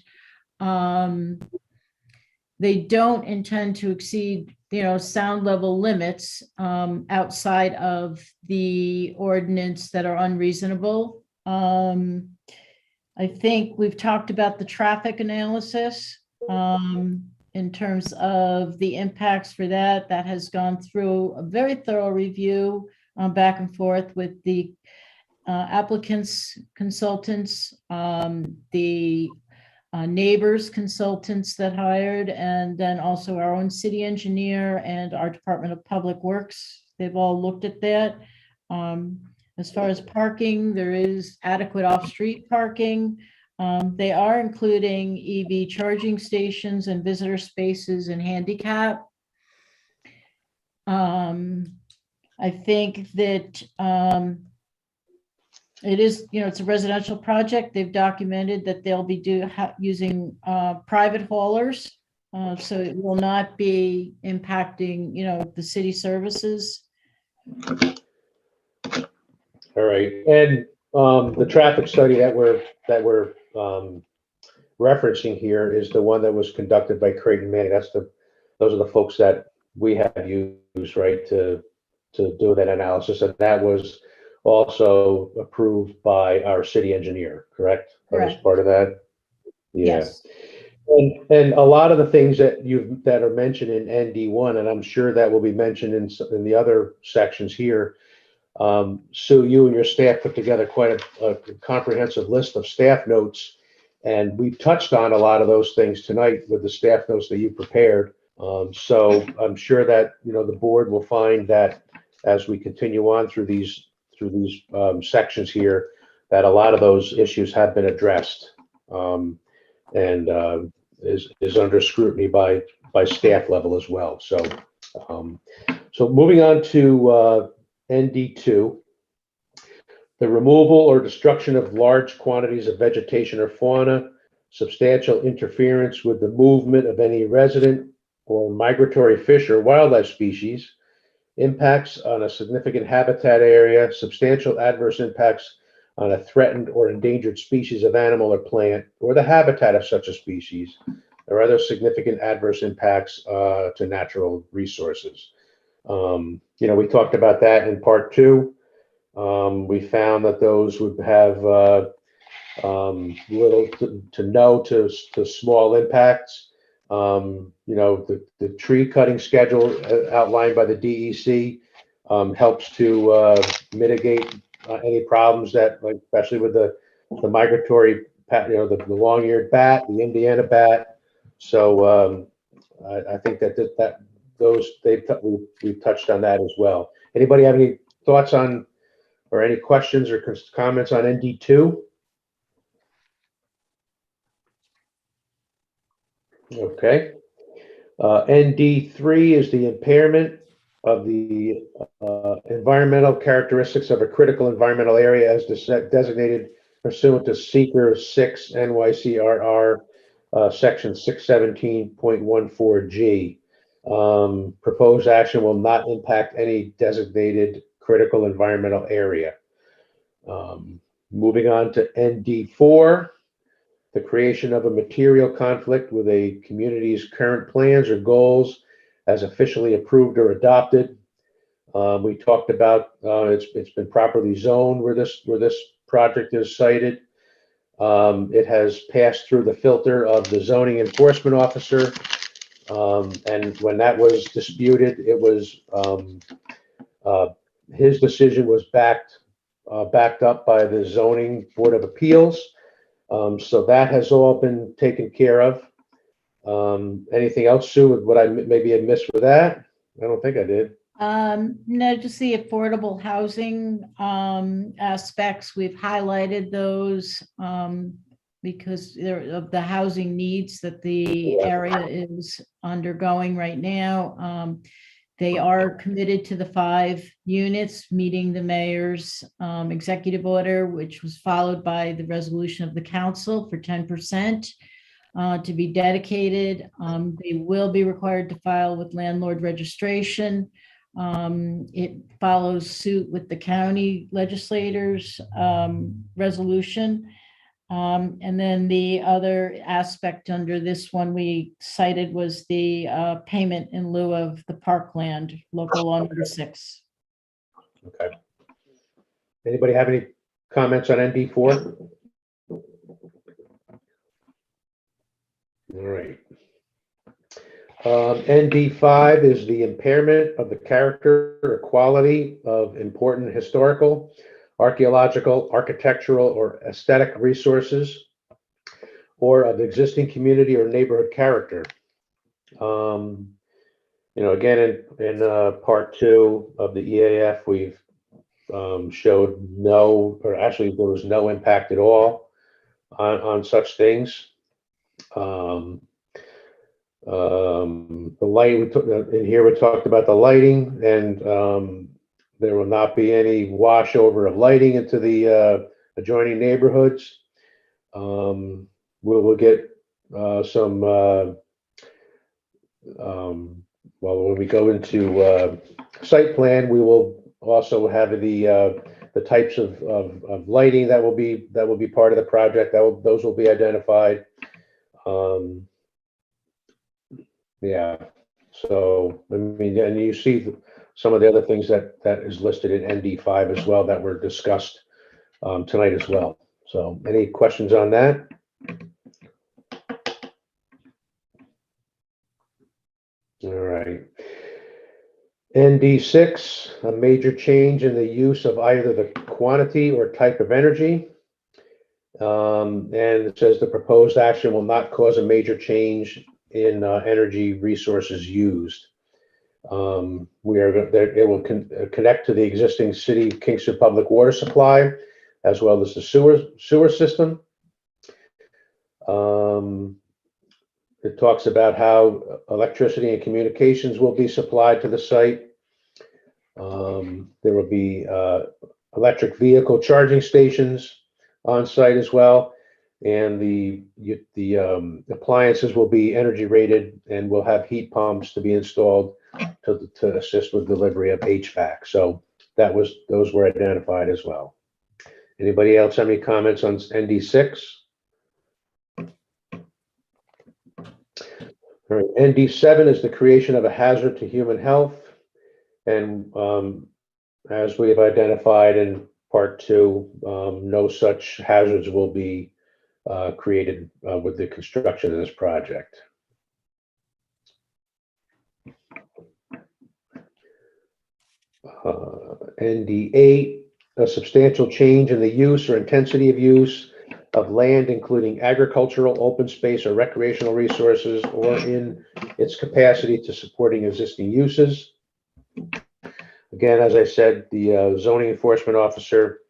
They don't intend to exceed sound level limits outside of the ordinance that are unreasonable. I think we've talked about the traffic analysis in terms of the impacts for that. That has gone through a very thorough review back and forth with the applicants, consultants, the neighbors consultants that hired, and then also our own city engineer and our Department of Public Works. They've all looked at that. As far as parking, there is adequate off-street parking. They are including EV charging stations and visitor spaces and handicap. I think that it is, it's a residential project. They've documented that they'll be using private haulers. So it will not be impacting, the city services. All right, and the traffic study that we're referencing here is the one that was conducted by Creighton Manning. Those are the folks that we have used, right, to do that analysis, and that was also approved by our city engineer, correct? That was Correct. part of that? Yeah. Yes. And a lot of the things that are mentioned in ND1, and I'm sure that will be mentioned in the other sections here. Sue, you and your staff put together quite a comprehensive list of staff notes, and we touched on a lot of those things tonight with the staff notes that you prepared. So I'm sure that, you know, the board will find that as we continue on through these sections here, that a lot of those issues have been addressed. And is under scrutiny by staff level as well. So, so moving on to ND2, the removal or destruction of large quantities of vegetation or fauna, substantial interference with the movement of any resident or migratory fish or wildlife species, impacts on a significant habitat area, substantial adverse impacts on a threatened or endangered species of animal or plant, or the habitat of such a species, or other significant adverse impacts to natural resources. You know, we talked about that in part 2. We found that those would have little to no to small impacts. You know, the tree cutting schedule outlined by the DEC helps to mitigate any problems that, like, especially with the migratory, you know, the long-eared bat, the Indiana bat. So I think that we've touched on that as well. Anybody have any thoughts on, or any questions or comments on ND2? Okay. ND3 is the impairment of the environmental characteristics of a critical environmental area as designated pursuant to Seeker 6 NYCRR section 617.14G. Proposed action will not impact any designated critical environmental area. Moving on to ND4, the creation of a material conflict with a community's current plans or goals as officially approved or adopted. We talked about it's been properly zoned where this project is sited. It has passed through the filter of the zoning enforcement officer, and when that was disputed, it was his decision was backed up by the zoning board of appeals. So that has all been taken care of. Anything else, Sue? What I maybe had missed with that? I don't think I did. No, just the affordable housing aspects. We've highlighted those because of the housing needs that the area is undergoing right now. They are committed to the 5 units, meeting the mayor's executive order, which was followed by the resolution of the council for 10% to be dedicated. They will be required to file with landlord registration. It follows suit with the county legislators' resolution. And then the other aspect under this one we cited was the payment in lieu of the parkland, local law number 6. Okay. Anybody have any comments on ND4? All right. ND5 is the impairment of the character or quality of important historical, archaeological, architectural, or aesthetic resources, or of existing community or neighborhood character. You know, again, in part 2 of the EAF, we've showed no, or actually there was no impact at all on such things. The light, in here we talked about the lighting, and there will not be any washover of lighting into the adjoining neighborhoods. We'll get some, well, when we go into site plan, we will also have the the types of lighting that will be part of the project. Those will be identified. Yeah. So I mean, and you see some of the other things that is listed in ND5 as well that were discussed tonight as well. So any questions on that? All right. ND6, a major change in the use of either the quantity or type of energy. And it says the proposed action will not cause a major change in energy resources used. It will connect to the existing city Kingston public water supply, as well as the sewer system. It talks about how electricity and communications will be supplied to the site. There will be electric vehicle charging stations on site as well, and the appliances will be energy rated and will have heat pumps to be installed to assist with delivery of HVAC. So those were identified as well. Anybody else have any comments on ND6? All right, ND7 is the creation of a hazard to human health. And as we have identified in part 2, no such hazards will be created with the construction of this project. ND8, a substantial change in the use or intensity of use of land, including agricultural, open space, or recreational resources, or in its capacity to supporting existing uses. Again, as I said, the zoning enforcement officer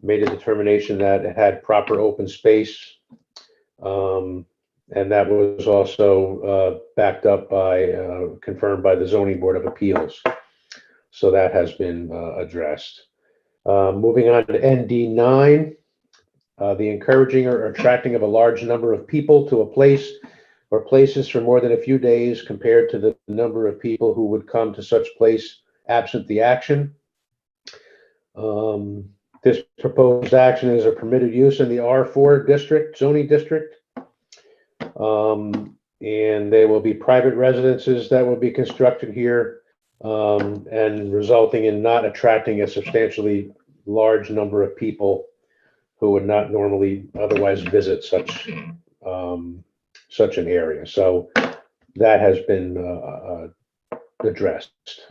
made a determination that it had proper open space. And that was also backed up by, confirmed by the Zoning Board of Appeals. So that has been addressed. Moving on to ND9, the encouraging or attracting of a large number of people to a place or places for more than a few days compared to the number of people who would come to such place absent the action. This proposed action is a permitted use in the R4 district, zoning district. And there will be private residences that will be constructed here, and resulting in not attracting a substantially large number of people who would not normally otherwise visit such an area. So that has been addressed.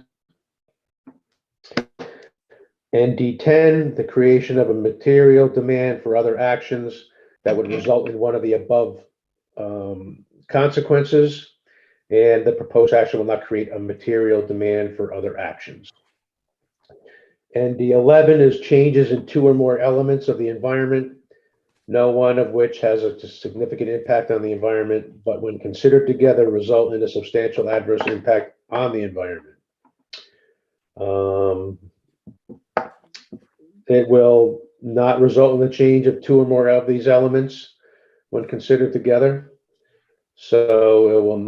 ND10, the creation of a material demand for other actions that would result in one of the above consequences, and the proposed action will not create a material demand for other actions. ND11 is changes in 2 or more elements of the environment, no one of which has a significant impact on the environment, but when considered together, result in a substantial adverse impact on the environment. It will not result in the change of 2 or more of these elements when considered together. So it will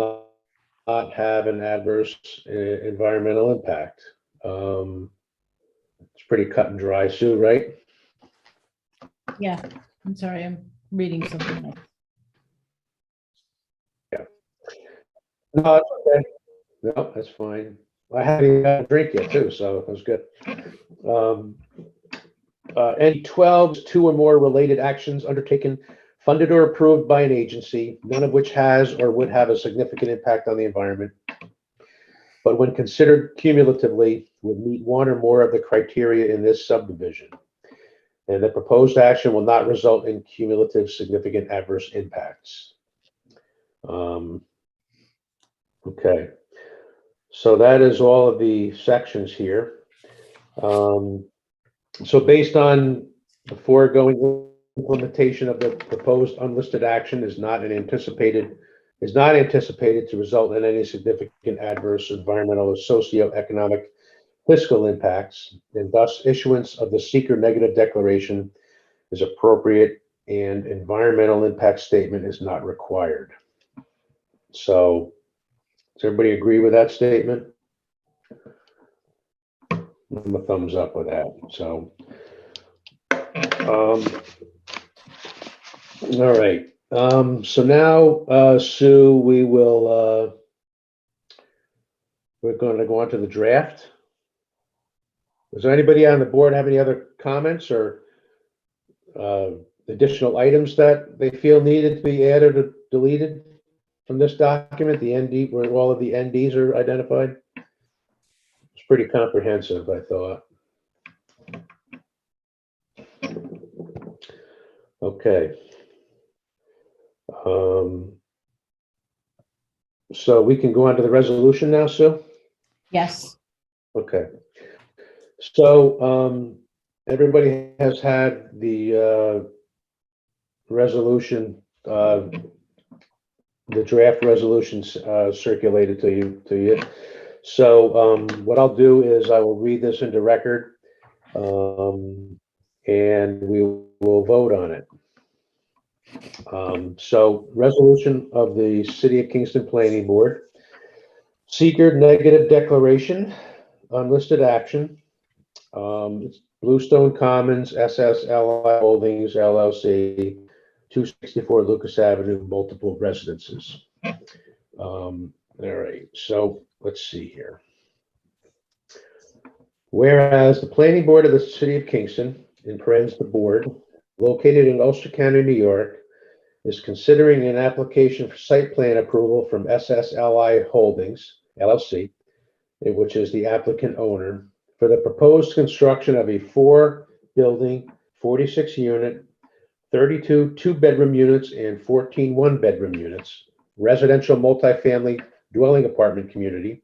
not have an adverse environmental impact. It's pretty cut and dry, Sue, right? Yeah, I'm sorry, I'm reading something else. Yeah. No, it's okay. No, that's fine. I haven't even had a drink yet too, so it was good. N12, 2 or more related actions undertaken, funded or approved by an agency, none of which has or would have a significant impact on the environment, but when considered cumulatively, would meet 1 or more of the criteria in this subdivision. And the proposed action will not result in cumulative significant adverse impacts. Okay. So that is all of the sections here. So based on the foregoing, implementation of the proposed unlisted action is not anticipated to result in any significant adverse environmental or socioeconomic fiscal impacts, and thus issuance of the seeker negative declaration is appropriate and environmental impact statement is not required. So does everybody agree with that statement? I'm a thumbs up with that, so. All right, so now, Sue, we're going to go on to the draft. Does anybody on the board have any other comments or additional items that they feel needed to be added or deleted from this document, the ND, where all of the NDs are identified? It's pretty comprehensive, I thought. Okay. So we can go on to the resolution now, Sue? Yes. Okay. So everybody has had the resolution, the draft resolutions circulated to you. So what I'll do is I will read this into record, and we will vote on it. So resolution of the City of Kingston Planning Board. Seeker negative declaration, unlisted action. It's Bluestone Commons, SSLI Holdings LLC, 264 Lucas Avenue, multiple residences. All right, so let's see here. Whereas the Planning Board of the City of Kingston, in parentheses the board, located in Ulster County, New York, is considering an application for site plan approval from SSLI Holdings LLC, which is the applicant owner, for the proposed construction of a 4-building, 46-unit, 32 two-bedroom units and 14 one-bedroom units, residential multifamily dwelling apartment community,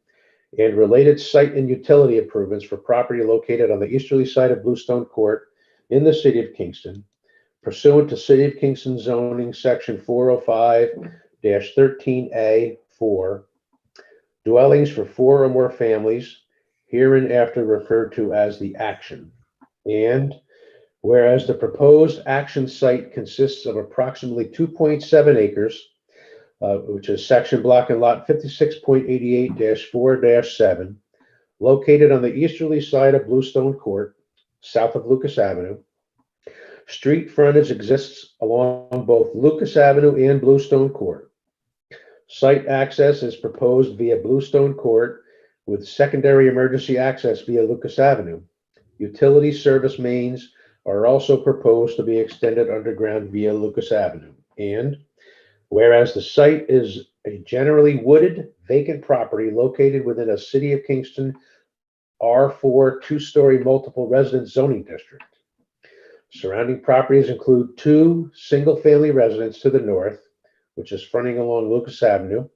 and related site and utility improvements for property located on the easterly side of Bluestone Court in the City of Kingston, pursuant to City of Kingston zoning section 405-13A4, dwellings for 4 or more families, hereinafter referred to as the action. And whereas the proposed action site consists of approximately 2.7 acres, which is section block and lot 56.88-4-7, located on the easterly side of Bluestone Court, south of Lucas Avenue. Street frontage exists along both Lucas Avenue and Bluestone Court. Site access is proposed via Bluestone Court with secondary emergency access via Lucas Avenue. Utility service mains are also proposed to be extended underground via Lucas Avenue. And whereas the site is a generally wooded vacant property located within a City of Kingston R4 two-story multiple residence zoning district. Surrounding properties include 2 single-family residences to the north, which is fronting along Lucas Avenue,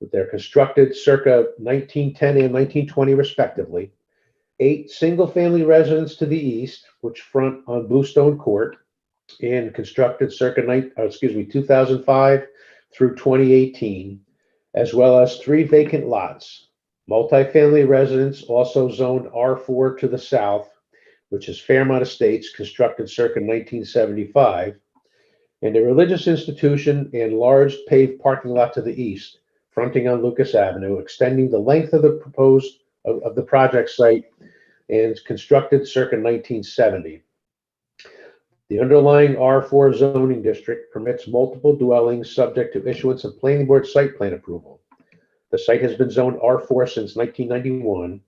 with their constructed circa 1910 and 1920 respectively. 8 single-family residences to the east, which front on Bluestone Court, and constructed circa 2005 through 2018, as well as 3 vacant lots. Multifamily residence also zoned R4 to the south, which is Fairmont Estates, constructed circa 1975, and a religious institution and large paved parking lot to the east, fronting on Lucas Avenue, extending the length of the proposed of the project site, and constructed circa 1970. The underlying R4 zoning district permits multiple dwellings subject to issuance of planning board site plan approval. The site has been zoned R4 since 1991,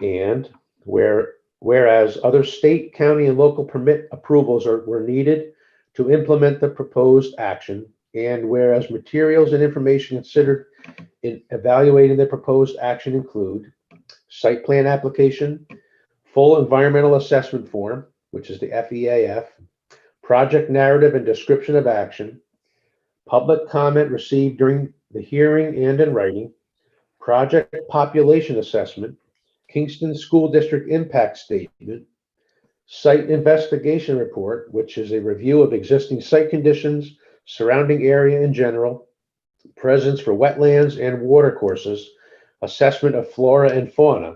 and whereas other state, county, and local permit approvals were needed to implement the proposed action, and whereas materials and information considered in evaluating the proposed action include site plan application, full environmental assessment form, which is the FEAF, project narrative and description of action, public comment received during the hearing and in writing, project population assessment, Kingston School District impact statement, site investigation report, which is a review of existing site conditions, surrounding area in general, presence for wetlands and watercourses, assessment of flora and fauna,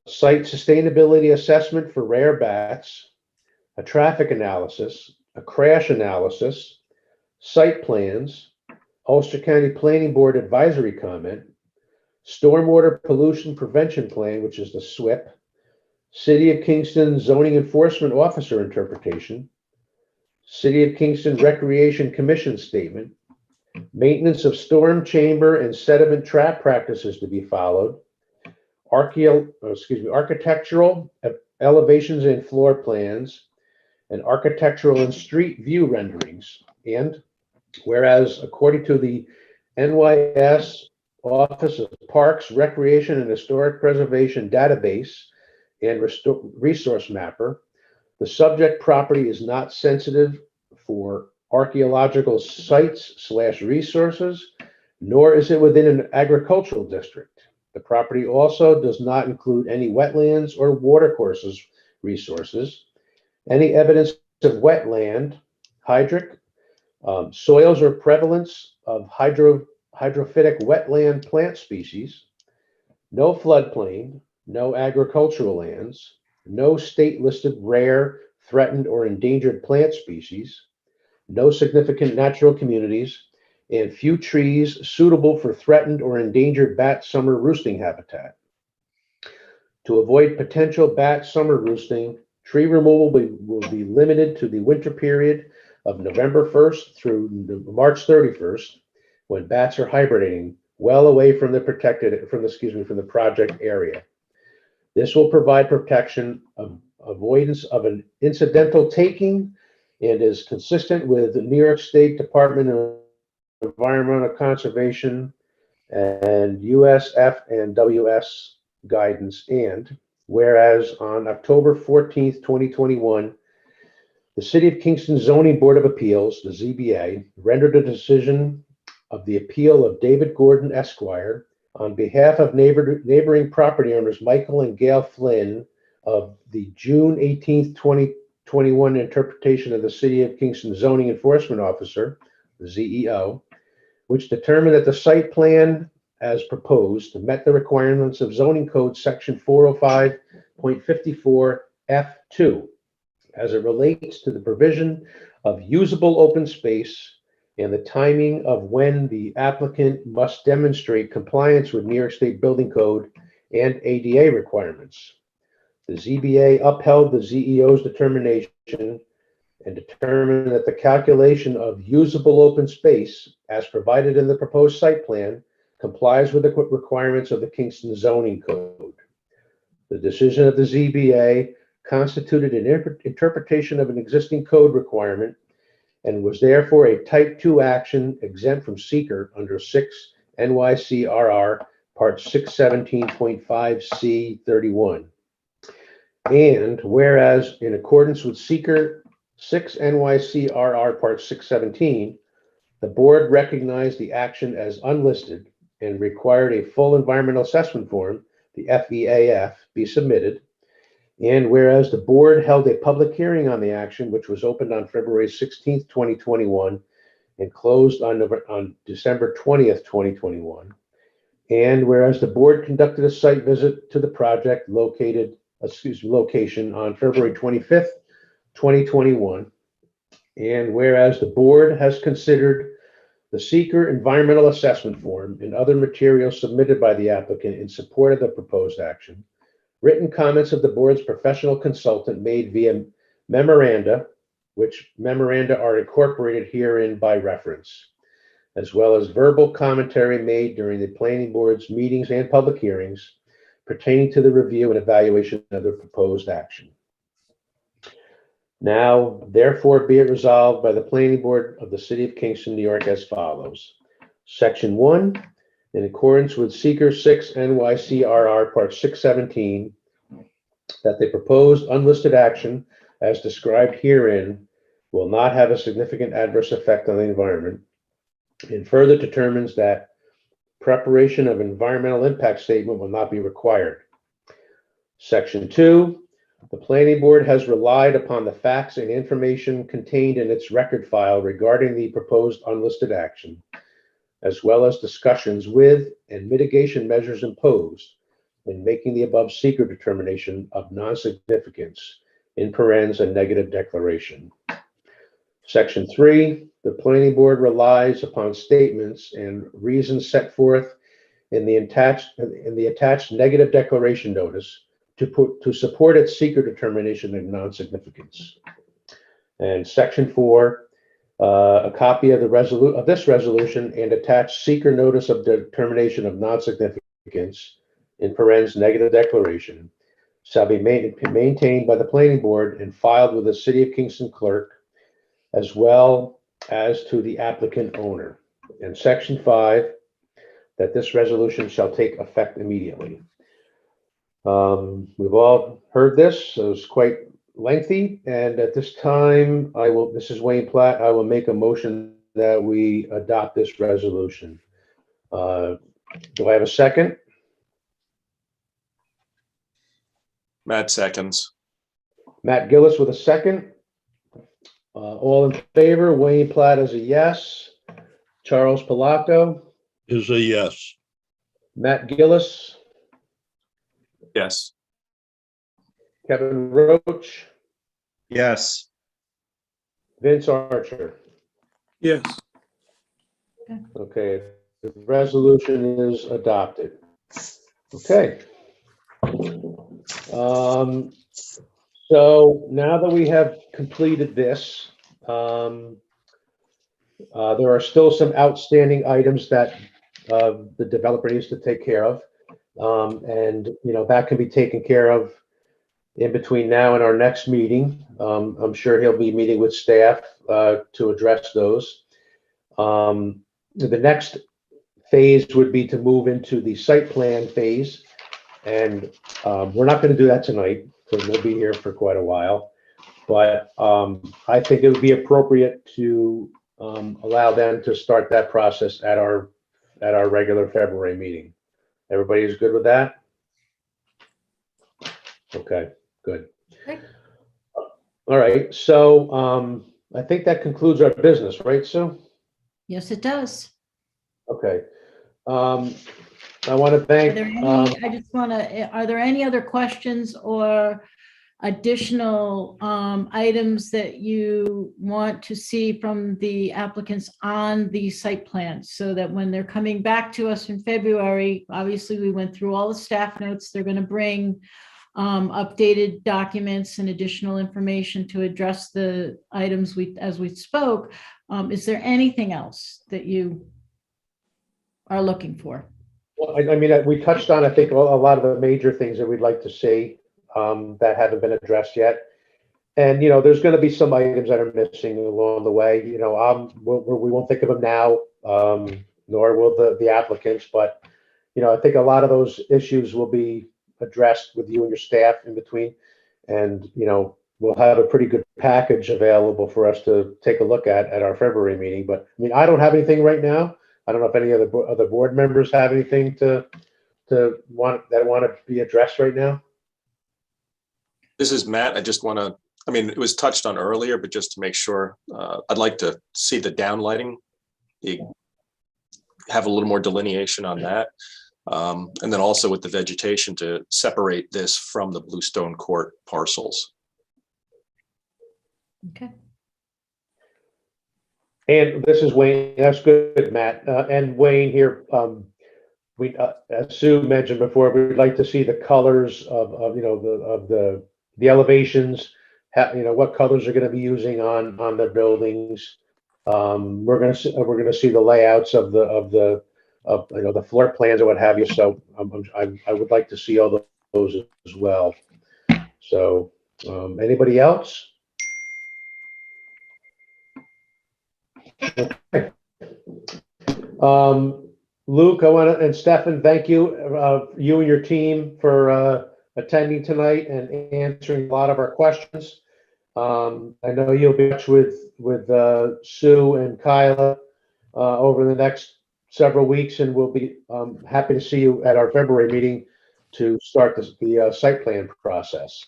site sustainability assessment for rare bats, a traffic analysis, a crash analysis, site plans, Ulster County Planning Board advisory comment, Stormwater Pollution Prevention Plan, which is the SWIP, City of Kingston Zoning Enforcement Officer Interpretation, City of Kingston Recreation Commission Statement, maintenance of storm chamber and sediment trap practices to be followed, architectural elevations and floor plans, and architectural and street view renderings. And whereas according to the NYS Office of Parks, Recreation, and Historic Preservation database and resource mapper, the subject property is not sensitive for archaeological sites/resources, nor is it within an agricultural district. The property also does not include any wetlands or watercourses resources, any evidence of wetland, hydric, soils or prevalence of hydrophytic wetland plant species, no floodplain, no agricultural lands, no state-listed rare, threatened, or endangered plant species, no significant natural communities, and few trees suitable for threatened or endangered bat summer roosting habitat. To avoid potential bat summer roosting, tree removal will be limited to the winter period of November 1st through March 31st, when bats are hibernating well away from the from the project area. This will provide protection of avoidance of an incidental taking and is consistent with the New York State Department of Environmental Conservation and USF and WS guidance. And whereas on October 14th, 2021, the City of Kingston Zoning Board of Appeals, the ZBA, rendered a decision of the appeal of David Gordon Esquire on behalf of neighboring property owners Michael and Gail Flynn of the June 18th, 2021 interpretation of the City of Kingston Zoning Enforcement Officer, the ZEO, which determined that the site plan as proposed met the requirements of Zoning Code Section 405.54 F2 as it relates to the provision of usable open space and the timing of when the applicant must demonstrate compliance with New York State Building Code and ADA requirements. The ZBA upheld the ZEO's determination and determined that the calculation of usable open space as provided in the proposed site plan complies with the requirements of the Kingston Zoning Code. The decision of the ZBA constituted an interpretation of an existing code requirement and was therefore a Type 2 action exempt from seeker under 6 NYCRR Part 617.5C31. And whereas in accordance with seeker 6 NYCRR Part 617, the board recognized the action as unlisted and required a full environmental assessment form, the FEAF, be submitted. And whereas the board held a public hearing on the action, which was opened on February 16th, 2021, and closed on December 20th, 2021. And whereas the board conducted a site visit to the project location on February 25th, 2021. And whereas the board has considered the seeker environmental assessment form and other materials submitted by the applicant in support of the proposed action, written comments of the board's professional consultant made via memoranda, which memoranda are incorporated herein by reference, as well as verbal commentary made during the planning board's meetings and public hearings pertaining to the review and evaluation of the proposed action. Now, therefore, be it resolved by the planning board of the City of Kingston, New York as follows. Section 1, in accordance with Seeker 6 NYCRR Part 617, that the proposed unlisted action as described herein will not have a significant adverse effect on the environment, and further determines that preparation of environmental impact statement will not be required. Section 2, the planning board has relied upon the facts and information contained in its record file regarding the proposed unlisted action, as well as discussions with and mitigation measures imposed in making the above seeker determination of non-significance in parens a negative declaration. Section 3, the planning board relies upon statements and reasons set forth in the attached negative declaration notice to support its seeker determination of non-significance. And section 4, a copy of this resolution and attached seeker notice of determination of non-significance in parens negative declaration shall be maintained by the planning board and filed with the City of Kingston clerk, as well as to the applicant owner. And section 5, that this resolution shall take effect immediately. We've all heard this, so it's quite lengthy. And at this time, this is Wayne Platt, I will make a motion that we adopt this resolution. Do I have a second? Matt seconds. Matt Gillis with a second. All in favor, Wayne Platt is a yes. Charles Palaco, Is a yes. Matt Gillis, Yes. Kevin Roach, Yes. Vince Archer. Yes. Okay, the resolution is adopted. Okay. So now that we have completed this, there are still some outstanding items that the developer needs to take care of. And, that can be taken care of in between now and our next meeting. I'm sure he'll be meeting with staff to address those. The next phase would be to move into the site plan phase. And we're not going to do that tonight, because we'll be here for quite a while. But I think it would be appropriate to allow them to start that process at our regular February meeting. Everybody is good with that? Okay, good. Okay. All right, so I think that concludes our business, right, Sue? Yes, it does. Okay. I want to thank. Are there any other questions or additional items that you want to see from the applicants on the site plans, so that when they're coming back to us in February, obviously we went through all the staff notes, they're going to bring updated documents and additional information to address the items as we spoke. Is there anything else that you are looking for? Well, I mean, we touched on, I think, a lot of the major things that we'd like to see that haven't been addressed yet. And, there's going to be some items that are missing along the way. We won't think of them now, nor will the applicants. But, I think a lot of those issues will be addressed with you and your staff in between. And, we'll have a pretty good package available for us to take a look at our February meeting. But, I mean, I don't have anything right now. I don't know if any other board members have anything that want to be addressed right now. This is Matt. I just want to, it was touched on earlier, but just to make sure, I'd like to see the downlighting. Have a little more delineation on that. And then also with the vegetation to separate this from the Bluestone Court parcels. Okay. And this is Wayne. That's good, Matt. And Wayne here, as Sue mentioned before, we'd like to see the colors of the elevations. What colors are going to be using on the buildings. We're going to see the layouts of the floor plans and what have you. So I would like to see all those as well. So anybody else? Okay. Luke, and Stefan, thank you, you and your team for attending tonight and answering a lot of our questions. I know you'll be in touch with Sue and Kyla over the next several weeks, and we'll be happy to see you at our February meeting to start the site plan process.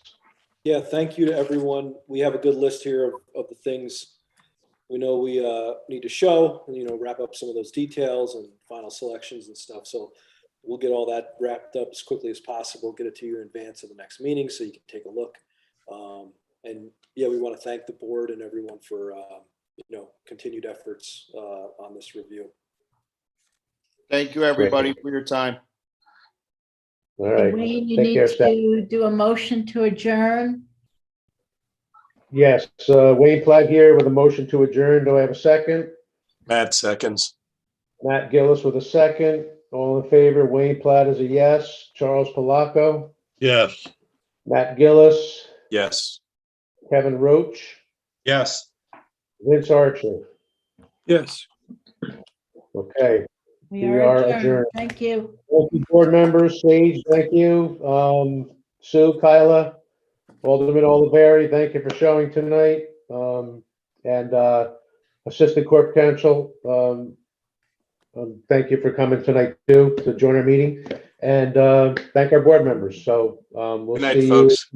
Yeah, thank you to everyone. We have a good list here of the things we know we need to show, and wrap up some of those details and final selections and stuff. So we'll get all that wrapped up as quickly as possible, get it to you in advance of the next meeting so you can take a look. And yeah, we want to thank the board and everyone for continued efforts on this review. Thank you, everybody, for your time. All right. Wayne, you Take need care, Seth. to do a motion to adjourn. Yes, Wayne Platt here with a motion to adjourn. Do I have a second? Matt seconds. Matt Gillis with a second. All in favor? Wayne Platt is a yes. Charles Palaco, Yes. Matt Gillis, Yes. Kevin Roach, Yes. Vince Archer. Yes. Okay. We We are are adjourned. adjourned. Thank you. Thank you, board members. Sage, thank you. Sue, Kyla, Alderman Oliveri, thank you for showing tonight. And Assistant Corp Counsel, thank you for coming tonight too, to join our meeting. And thank our board members. So we'll Good night, see you. folks.